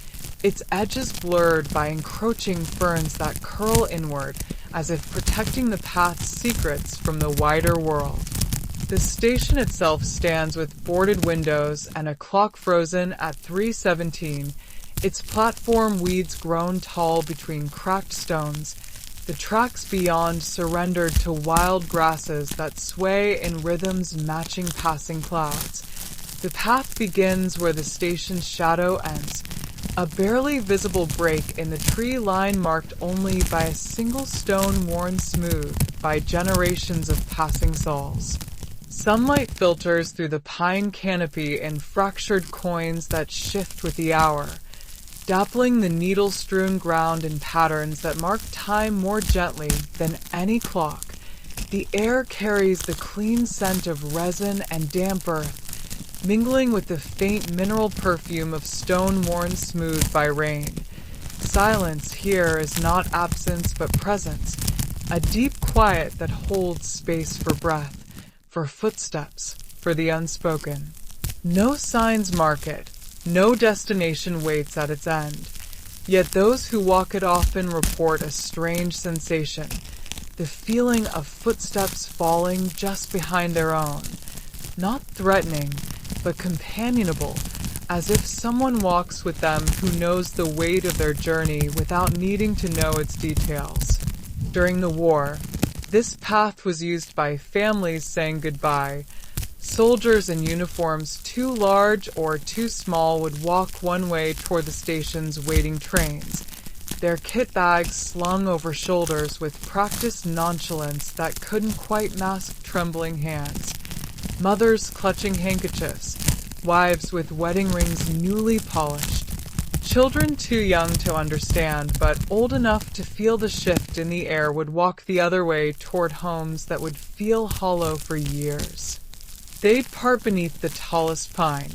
its edges blurred by encroaching ferns that curl inward as if protecting the path's secrets from the wider world. The station itself stands with boarded windows and a clock frozen at 3:17. Its platform weeds grown tall between cracked stones, the tracks beyond surrendered to wild grasses that sway in rhythms matching passing clouds. The path begins where the station's shadow ends, a barely visible break in the tree line marked only by a single stone worn smooth by generations of passing souls. Sunlight filters through the pine canopy in fractured coins that shift with the hour, dappling the needle-strewn ground in patterns that mark time more gently than any clock. The air carries the clean scent of resin and damp earth, mingling with the faint mineral perfume of stone worn smooth by rain. Silence here is not absence but presence, a deep quiet that holds space for breath, for footsteps, for the unspoken. No signs mark it, no destination waits at its end. Yet those who walk it often report a strange sensation, the feeling of footsteps falling just behind their own. Not threatening, but companionable, as if someone walks with them who knows the weight of their journey without needing to know its details. During the war, this path was used by families saying goodbye. Soldiers in uniforms too large or too small would walk one way toward the station's waiting trains, their kit bags slung over shoulders with practiced nonchalance that couldn't quite mask trembling hands. Mothers clutching handkerchiefs, wives with wedding rings newly polished. Children too young to understand, but old enough to feel the shift in the air would walk the other way toward homes that would feel hollow for years. They'd part beneath the tallest pine,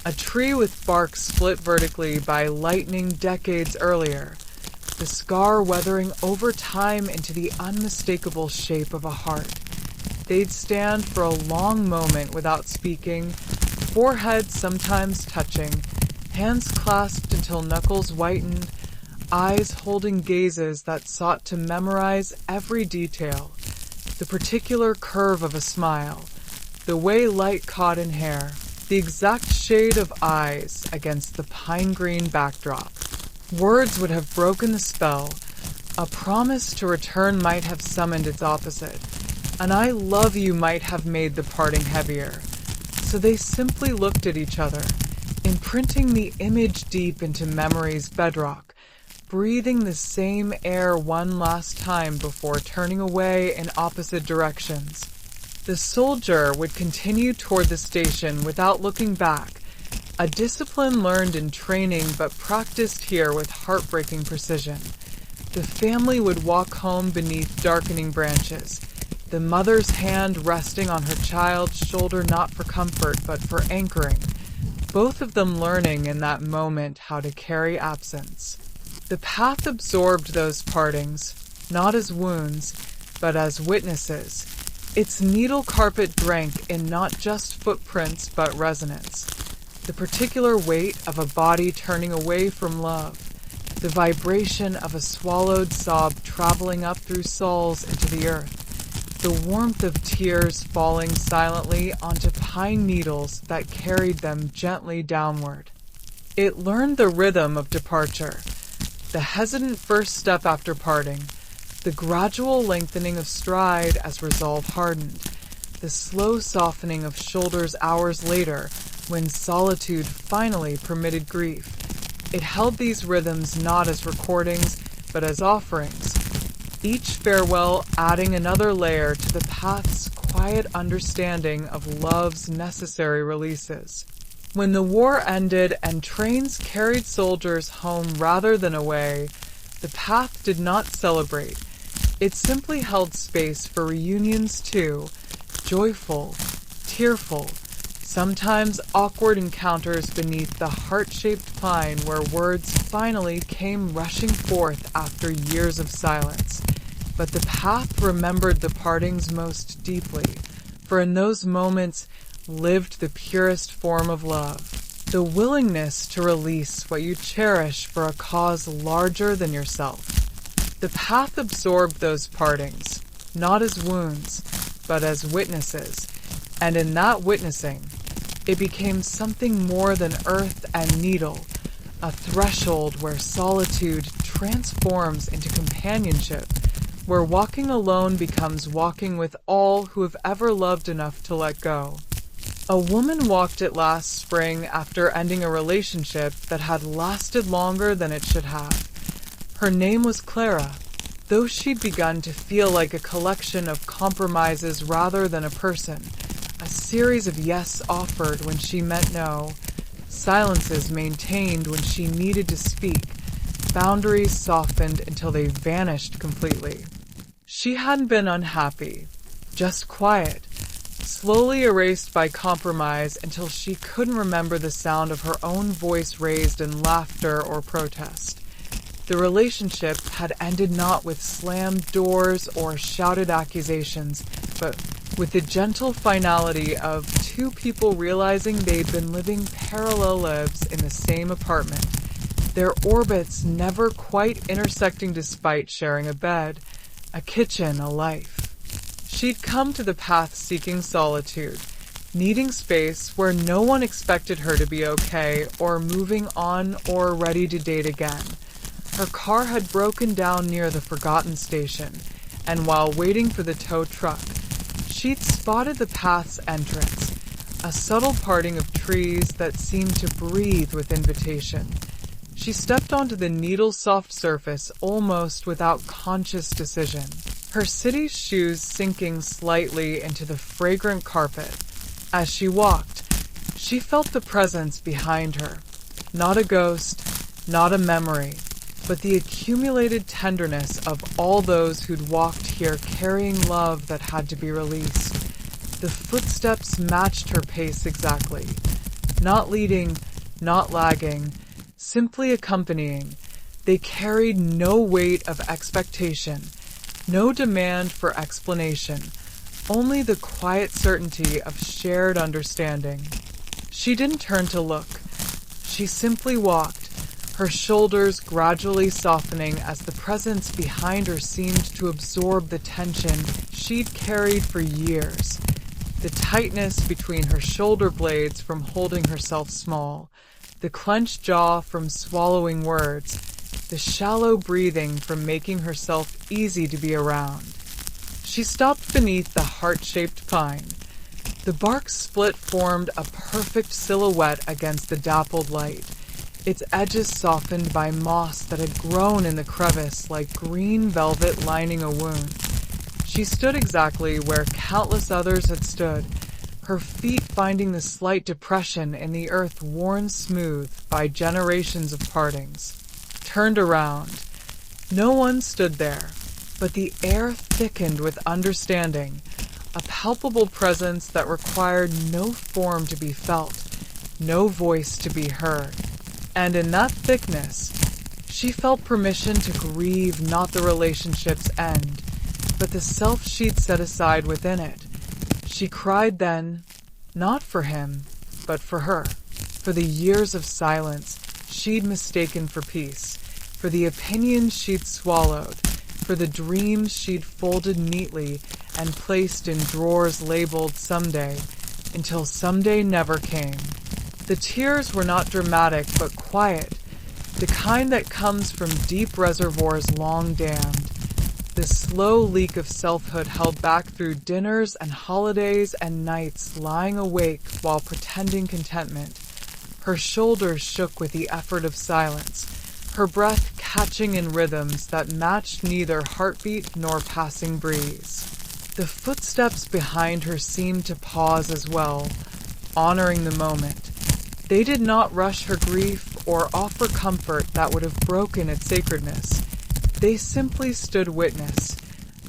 a tree with bark split vertically by lightning decades earlier, the scar weathering over time into the unmistakable shape of a heart. They'd stand for a long moment without speaking, foreheads sometimes touching, hands clasped until knuckles whitened, eyes holding gazes that sought to memorize every detail, the particular curve of a smile, the way light caught in hair, the exact shade of eyes against the pine-green backdrop. Words would have broken the spell. A promise to return might have summoned its opposite. An "I love you" might have made the parting heavier. So they simply looked at each other, imprinting the image deep into memory's bedrock, breathing the same air one last time before turning away in opposite directions. The soldier would continue toward the station without looking back, a discipline learned in training but practiced here with heartbreaking precision. The family would walk home beneath darkening branches, the mother's hand resting on her child's shoulder not for comfort but for anchoring, both of them learning in that moment how to carry absence. The path absorbed those partings, not as wounds, but as witnesses. Its needle carpet drank in not just footprints but resonance. The particular weight of a body turning away from love, the vibration of a swallowed sob traveling up through souls into the earth, the warmth of tears falling silently onto pine needles that carried them gently downward. It learned the rhythm of departure, the hesitant first step after parting, the gradual lengthening of stride as resolve hardened, the slow softening of shoulders hours later when solitude finally permitted grief. It held these rhythms not as recordings, but as offerings, each farewell adding another layer to the path's quiet understanding of love's necessary releases. When the war ended and trains carried soldiers home rather than away, the path did not celebrate. It simply held space for reunions too, joyful, tearful, sometimes awkward encounters beneath the heart-shaped pine where words finally came rushing forth after years of silence. But the path remembered the partings most deeply, for in those moments lived the purest form of love, the willingness to release what you cherish for a cause larger than yourself. The path absorbed those partings, not as wounds, but as witnesses, and in that witnessing, it became something more than earth and needle, a threshold where solitude transforms into companionship, where walking alone becomes walking with all who have ever loved enough to let go. A woman walked it last spring after ending a relationship that had lasted longer than it should have. Her name was Clara, though she'd begun to feel like a collection of compromises rather than a person, a series of yes offered when she meant no, silences maintained when she needed to speak, boundaries softened until they vanished completely. She hadn't been unhappy, just quiet, slowly erased by compromise until she couldn't remember the sound of her own voice raised in laughter or protest. The relationship had ended not with slammed doors or shouted accusations, but with the gentle finality of two people realizing they'd been living parallel lives in the same apartment, their orbits never quite intersecting despite sharing a bed, a kitchen, a life. She'd come to the path seeking solitude, needing space where no one expected her to be okay or moving on or ready to date again. Her car had broken down near the forgotten station, and while waiting for the tow truck, she'd spotted the path's entrance, a subtle parting of trees that seemed to breathe with invitation. She stepped onto the needle-soft surface almost without conscious decision, her city's shoes sinking slightly into the fragrant carpet. As she walked, she felt the presence behind her, not a ghost, not a memory, but the accumulated tenderness of all those who'd walked here carrying love that had to be released. The footsteps matched her pace exactly, not leading, not lagging, simply accompanying. They carried no weight of expectation, no demand for explanation, only the quiet certainty of shared understanding. She didn't turn to look. She simply walked, her shoulders gradually softening as the presence behind her seemed to absorb the tension she'd carried for years. The tightness between her shoulder blades from holding herself small, the clenched jaw from swallowing words, the shallow breathing from making herself easy to be around. She stopped beneath the heart-shaped pine. The bark split formed a perfect silhouette against the dappled light, its edges softened by moss that had grown in the crevice like green velvet lining a wound. She stood exactly where countless others had stood, her feet finding the slight depression in the earth worn smooth by generations of partings. Turned around. No one stood there, but the air thickened with understanding, a palpable presence that required no form to be felt, no voice to be heard. And in that thickness, she felt permission to grieve not the relationship's end, but the self she'd set aside within it. She cried then, not for him, but for her, for the years of silence she'd mistaken for peace, for the opinions she'd swallowed, for the dreams she'd folded neatly and placed in drawers labeled someday, until someday never came. The tears were not dramatic but quiet, the kind that comes from deep reservoirs long dammed. The slow leak of selfhood held back through dinners and holidays and nights lying awake while pretending contentment. Her shoulders shook with the effort of silence, her breath catching in rhythms that matched neither heartbeat nor passing breeze. The footsteps behind her seemed to pause as well, honoring the moment. They did not rush her grief or offer comfort that would have broken its sacredness. They simply stood witness,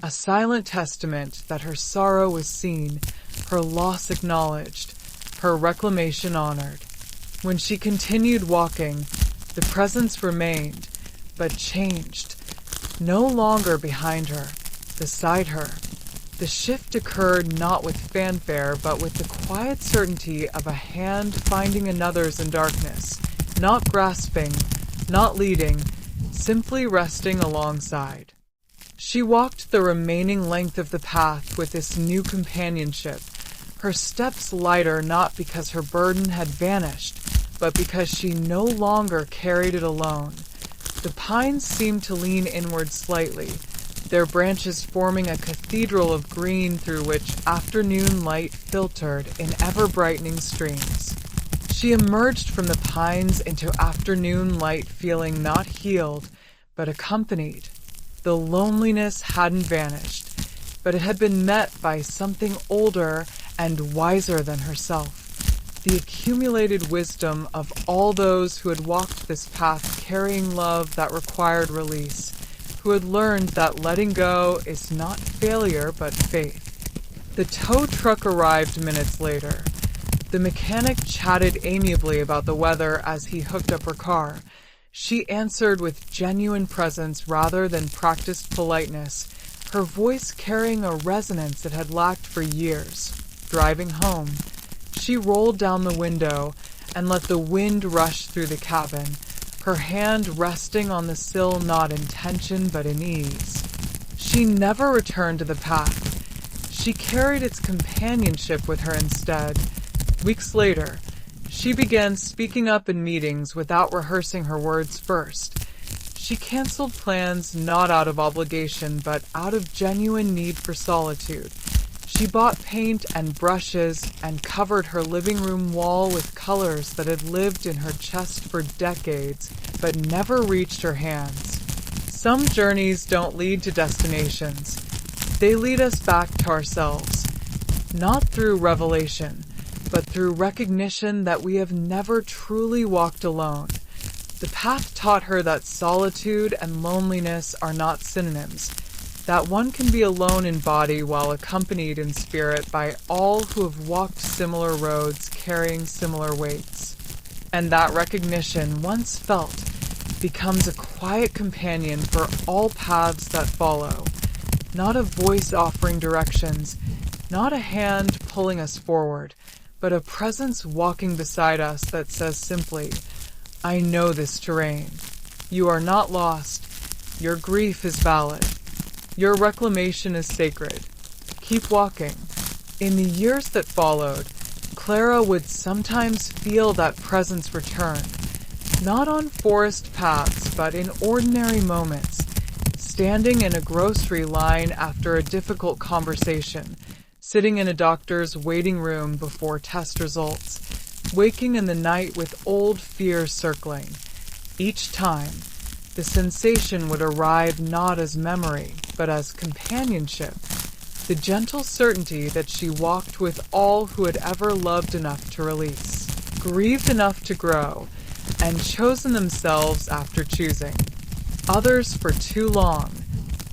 a silent testament that her sorrow was seen, her loss acknowledged, her reclamation honored. When she continued walking, the presence remained, but changed. No longer behind her, beside her. The shift occurred not with fanfare, but with the quiet certainty of a hand finding another's in darkness, not grasping, not leading, simply resting alongside. She walked the remaining length of the path with this new companionship, her steps lighter not because her burden had vanished, but because she no longer carried it alone. The pines seemed to lean inward slightly, their branches forming a cathedral of green through which afternoon light filtered in ever-brightening streams. She emerged from the pines into afternoon light feeling not healed, but accompanied. The loneliness hadn't vanished, but it had been met by something older and wiser than herself. The accumulated wisdom of all those who had walked this path carrying love that required release, who had learned that letting go is not failure but faith. The tow truck arrived minutes later. The mechanic chatted amiably about the weather as he hooked up her car. She answered with genuine presence rather than practiced politeness, her voice carrying a resonance it had lacked for years. Driving home, she rolled down the window and let the wind rush through the cabin, her hand resting on the sill not in tension but in ease. She never returned to the path. She carried its companionship with her instead. Weeks later, she began speaking up in meetings without rehearsing her words first. She canceled plans not out of obligation but out of genuine need for solitude. She bought paint and brushes and covered her living room wall with colors that had lived in her chest for decades but never reached her hands. Some journeys don't lead to destinations. They lead us back to ourselves, not through revelation, but through recognition that we have never truly walked alone. The path taught her that solitude and loneliness are not synonyms, that one can be alone in body while accompanied in spirit by all who have walked similar roads carrying similar weights. And that recognition, once felt, becomes a quiet companion for all paths that follow. Not a voice offering directions, not a hand pulling us forward, but a presence walking beside us that says simply, I know this terrain. You are not lost. Your grief is valid. Your reclamation is sacred. Keep walking. In the years that followed, Clara would sometimes feel that presence return. Not on forest paths, but in ordinary moments. Standing in a grocery line after a difficult conversation, sitting in a doctor's waiting room before test results, waking in the night with old fears circling. Each time, the sensation would arrive not as memory, but as companionship, the gentle certainty that she walked with all who had ever loved enough to release, grieved enough to grow, and chosen themselves after choosing. Others for too long.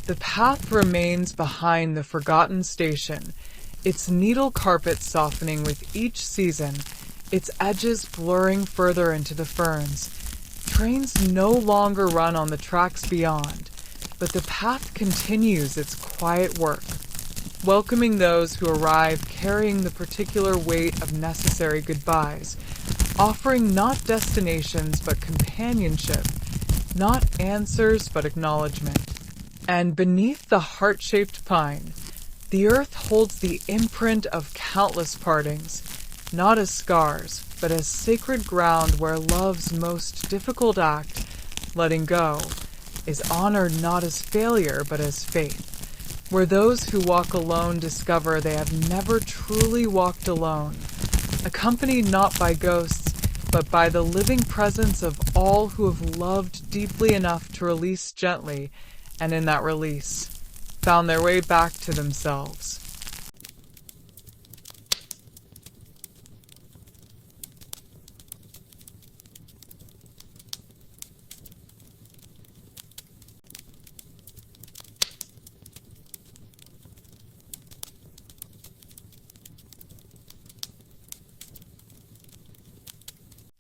The path remains behind the forgotten station, its needle carpet softening with each season, its edges blurring further into the ferns. Trains no longer run on the tracks beyond, but the path continues its quiet work, welcoming those who arrive carrying the particular weight of necessary goodbyes, offering not destinations but companionship, not answers but acknowledgement. And beneath the heart-shaped pine, the earth holds the imprint of countless partings, not as scars, but as sacred ground where love's most difficult act, letting go, is honored not as failure but as faith, where those who walk alone discover they have never truly walked alone, accompanied not by ghosts, but by the living presence of all who have loved deeply enough to release gently, and in that release, found their way back to themselves.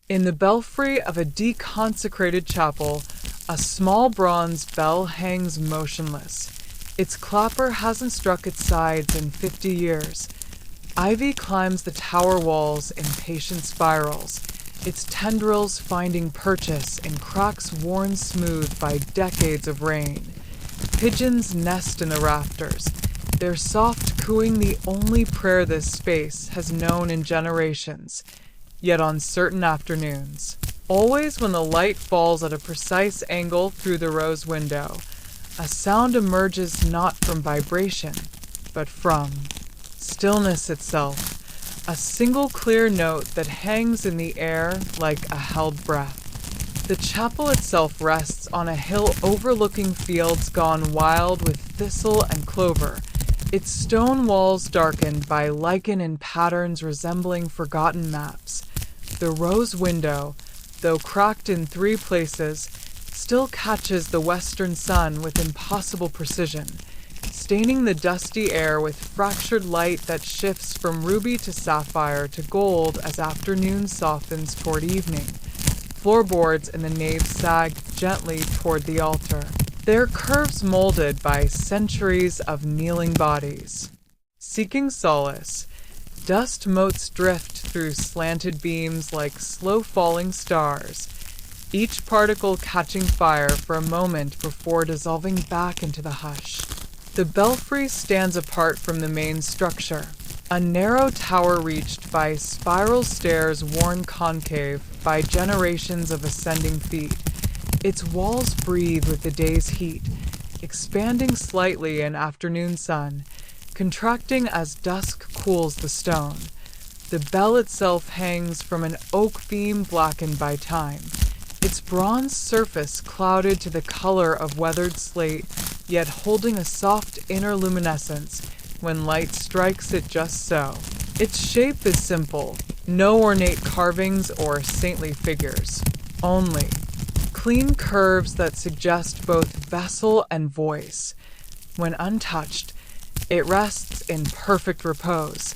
In the belfry of a deconsecrated chapel, a small bronze bell hangs motionless. Its clapper hasn't struck its sides in 50 years. Ivy climbs the tower walls in patient spirals, its tendrils finding purchase in cracks worn smooth by decades of rain. Pigeons nest in the rafters, their soft cooing the only prayer this space has known in generations. Yet on certain afternoons, always when the light falls at a precise angle through the rose window, a sound emerges not from vibration, but from stillness itself, a single clear note that hangs in the air like a held breath. The chapel itself rests on a hill overlooking fields gone wild with thistle and clover, its stone walls darkened by lichen and patterns resembling forgotten maps. The rose window, though cracked in 3 places, still catches the western sun with impossible precision, staining the dusty air with fractured light that shifts from ruby to sapphire to gold as afternoon softens toward evening. Floorboards in the nave sag gently toward the altar, their curves molded by centuries of kneeling bodies. Seeking solace, dust motes drift through slanted beams like slow-falling stars, each particle catching fire for a moment before dissolving back into the hush. The belfry stands apart from the main structure, a narrow tower reached by spiral stairs worn concave by generations of ascending feet. Its walls breathe with the day's heat, expanding slightly in afternoon sun, contracting as dusk cools the stone. The bell itself hangs from an oak beam blackened by time, its bronze surface clouded to the color of weathered slate, yet holding a soft inner luminescence when light strikes it just so. Its shape is simple, no ornate carvings or saintly figures, only clean curves that suggest both vessel and voice. When untouched, it rests in perfect repose,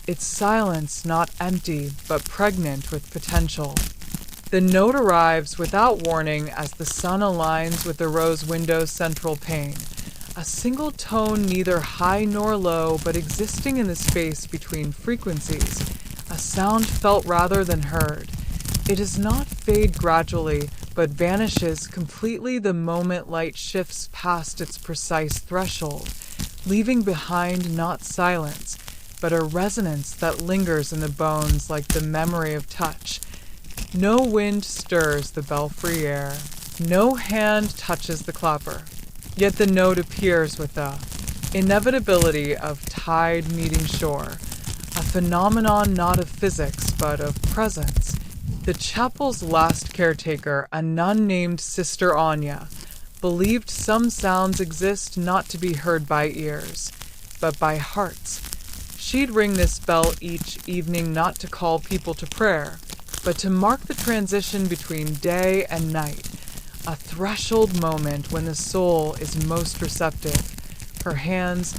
its silence not empty but pregnant with potential. The note arrives without warning as the sun aligns with the rose window's central pane, a single tone neither high nor low but existing in the space between frequencies, a sound felt rather than heard. It does not fade gradually, but vanishes completely the moment light shifts past its precise threshold, leaving behind not silence, but a resonance that lingers in the bones like the memory of touch. No wind stirs the belfry air. No hand touches the clapper. Yet the note appears with the inevitability of tide meeting shore, a phenomenon not of physics but of presence. The chapel's last caretaker, a nun named Sister Anya, believed some sounds exist not to be heard by ears, but by hearts. She'd ring this bell each evening not to call people to prayer, but to mark the transition between day and night, a threshold moment when the soul is most receptive. Her hands,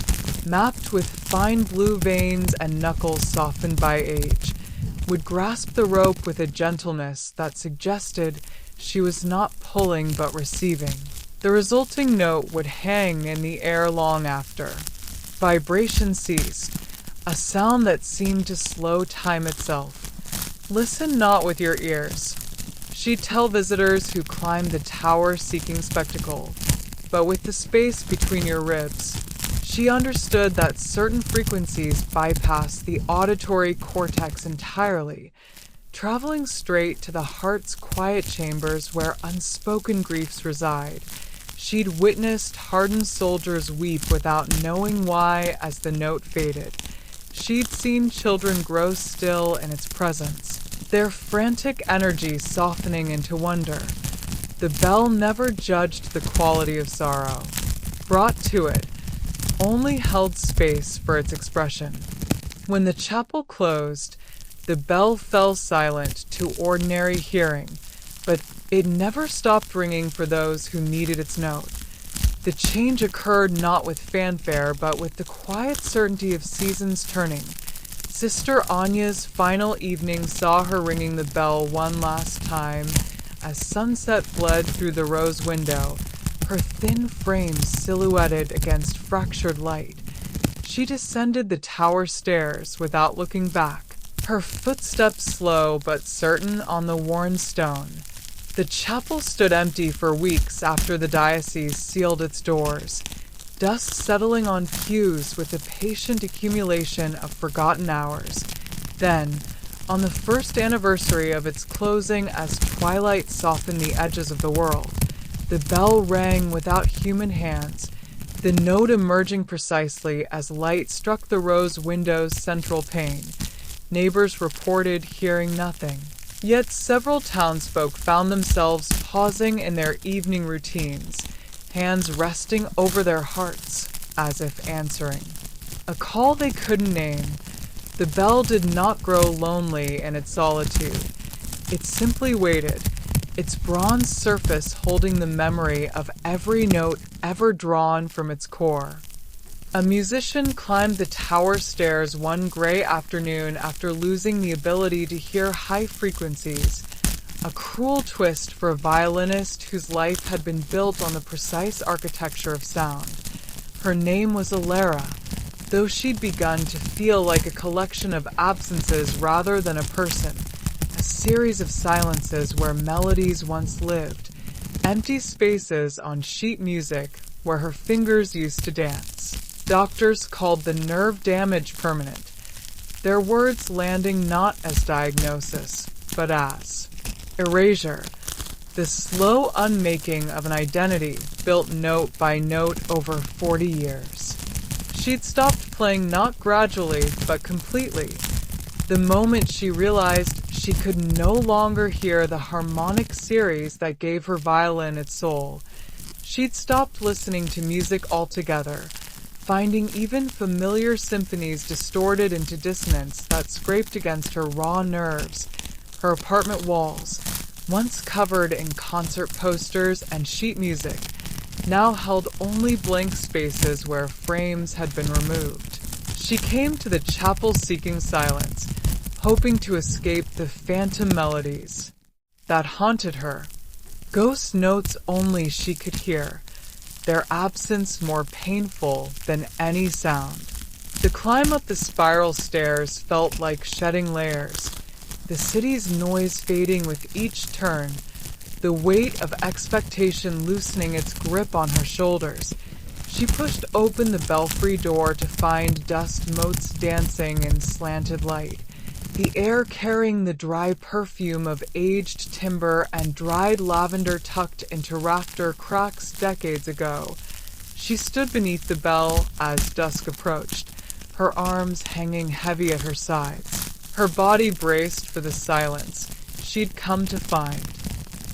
mapped with fine blue veins and knuckles softened by age, would grasp the rope with a gentleness that suggested she was not pulling but receiving. The resulting note would hang in the air long after. Vibration ceased, a sound that seemed to slow time itself. Listen not with your ears. She'd tell visitors who climbed the tower seeking spectacle, but with the space between your ribs. She understood that certain frequencies bypass the auditory cortex entirely, traveling straight to the heart's quiet chambers where unspoken griefs reside. She'd witnessed hardened soldiers weep without knowing why as the note faded. She'd seen children grow still in its presence, their frantic energy softening into wonder. The bell never judged the quality of sorrow. Brought to it, only held space for its expression. When the chapel closed, the bell fell silent to ordinary hearing, but it never stopped ringing for those who needed its note. The change occurred not with fanfare, but with the quiet certainty of seasons turning. Sister Anya's final evening saw her ringing the bell one last time as sunset bled through the rose window, her thin frame silhouetted against fractured light. She descended the tower stairs without looking back, her footsteps slow but certain on the worn stone. The chapel stood empty for weeks after the diocese sealed its doors, dust settling on pews with the patient accumulation of forgotten hours. Then, on the first anniversary of its closing as twilight softened the edges of the world, the bell rang without human hands, the note emerging precisely as light struck the rose window's central pane. Neighbors reported hearing nothing. Yet several townsfolk found themselves pausing in their evening routines, hands resting over their hearts, as if answering a call they couldn't name. The bell did not grow lonely in its solitude. It simply waited, its bronze surface holding the memory of every note ever drawn from its core. A musician climbed the tower stairs one gray afternoon after losing the ability to hear high frequencies, a cruel twist for a violinist whose life had been built on the precise architecture of sound. Her name was Alara, though she'd begun to feel like a collection of absences rather than a person, a series of silences where melodies once lived, empty spaces on sheet music where her fingers used to dance. Doctors called the nerve damage permanent, their words landing not as diagnosis, but as erasure, the slow unmaking of an identity built note by note over 40 years. She'd stopped playing not gradually, but completely, the moment she realized she could no longer hear the harmonic series that gave her violin its soul. She'd stopped listening to music altogether, finding even familiar symphonies distorted into dissonance that scraped against her raw nerves. Her apartment walls, once covered in concert posters and sheet music, now held only blank spaces where frames had been removed. She came to the chapel seeking silence, hoping to escape the phantom melodies that haunted her. Ghost notes only she could hear, their absence more painful than any sound. The climb up the spiral stairs felt like shedding layers, the city's noise fading with each turn, the weight of expectation loosening its grip on her shoulders. She pushed open the belfry door to find dust motes dancing in slanted light, the air carrying the dry perfume of aged timber and dried lavender tucked into rafter cracks decades ago. She stood beneath the bell as dusk approached, her arms hanging heavy at her sides, her body braced for the silence she'd come to find.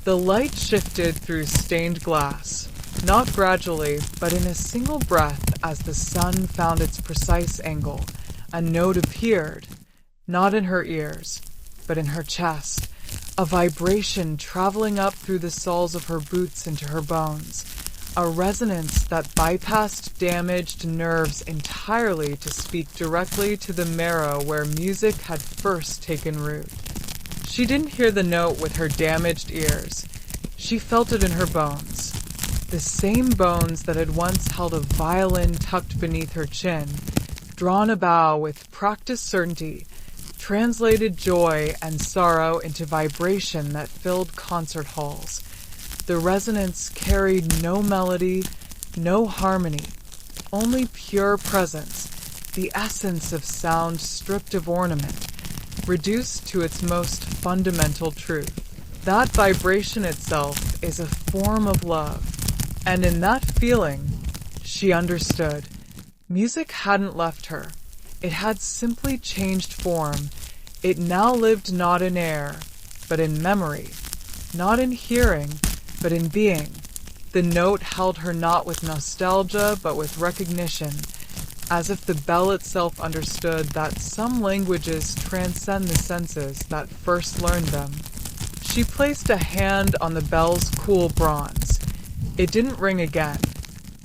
The light shifted through stained glass, not gradually, but in a single breath as the sun found its precise angle. A note appeared, not in her ears, but in her chest, a vibration traveling up through the soles of her boots into her bones, a resonance that bypassed damaged nerves entirely to speak directly to the marrow where music had first taken root. She didn't hear the note with her damaged ears. She felt it in her bones. The same bones that had once held a violin tucked beneath her chin, drawn a bow with practiced certainty, translated joy and sorrow into vibration that filled concert halls. The resonance carried no melody, no harmony, only pure presence, the essence of sound stripped of ornament, reduced to its most fundamental truth. That vibration itself is a form of love, and in that feeling, she understood. Music hadn't left her. It had simply changed form. It now lived not in air, but in memory, not in hearing, but in being. The note held her not with nostalgia, but with recognition, as if the bell itself understood that some languages transcend the senses that first learned them. She placed a hand on the bell's cool bronze. It didn't ring again.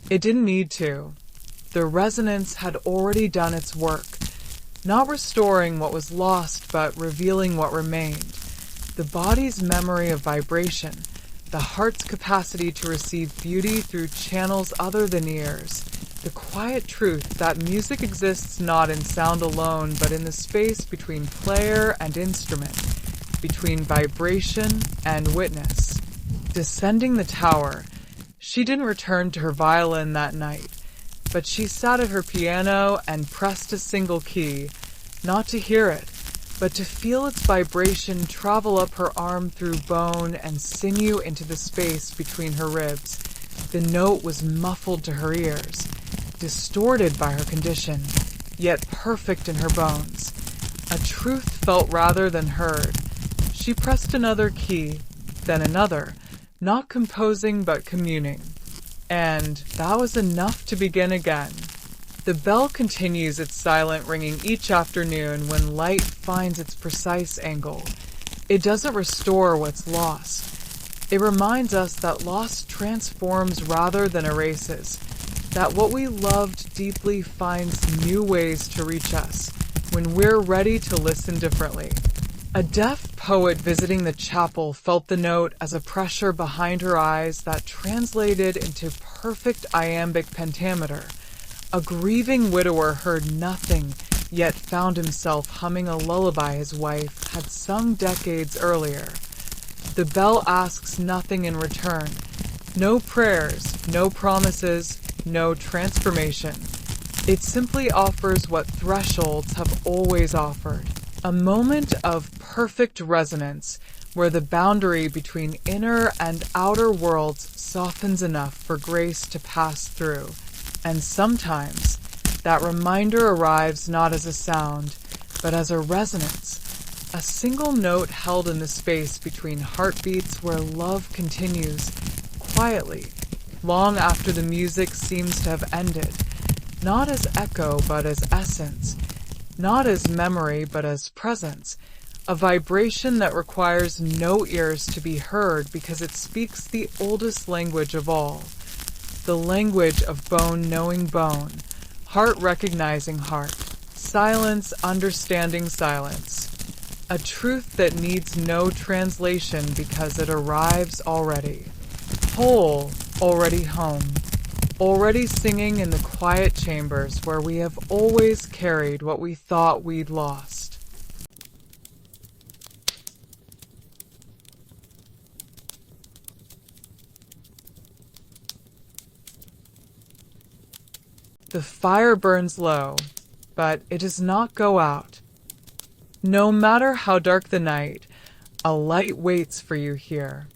It didn't need to. The resonance had already done its work, not restoring what was lost, but revealing what remained. The body's memory of vibration, the heart's capacity to receive beauty through channels other than ears, the quiet truth that music exists not in sound alone, but in the space between player and instrument, between vibration and witness. Descending the tower, she didn't return to her violin that night, but she sat at her piano and pressed a single key, not to hear it, but to feel its vibration travel up her arm through bone and sinew into the space between her ribs. The note was muffled to her ears, distorted by her condition, yet perfect in her bones. A truth felt rather than heard. She pressed another key, then another, not composing but communing. And that was enough to begin again. The bell continues its silent ringing each afternoon when light finds its precise angle. It doesn't restore what's lost. It reminds us that loss transforms rather than erases, that what we loved deeply finds new ways to reach us when we're ready to listen differently. A deaf poet visiting the chapel felt the note as a pressure behind her eyes that translated into perfect iambic pentameter. A grieving widower heard nothing, yet found himself humming a lullaby his wife had sung decades earlier. The bell asks nothing in return. No prayers, no promises, no transformation. It simply offers what thresholds have always offered. A moment of perfect resonance where the boundary between inner and outer worlds softens enough for grace to pass through. And sometimes that reminder arrives not as a sound, but as a resonance, a single note held in the space between heartbeats where love continues, quietly, long after the music seems to have ended, not as echo but as essence, not as memory but as presence, a vibration that requires no ears to be heard because it speaks the oldest language of all. The language of bone knowing bone, heart recognizing heart, silence understanding silence. A truth that needs no translation because it arrives already. Whole, already home. Already singing in the quiet chambers where we have always carried what we thought we'd lost. The fire burns low, but it does not go out. No matter how dark the night, a light waits for you here.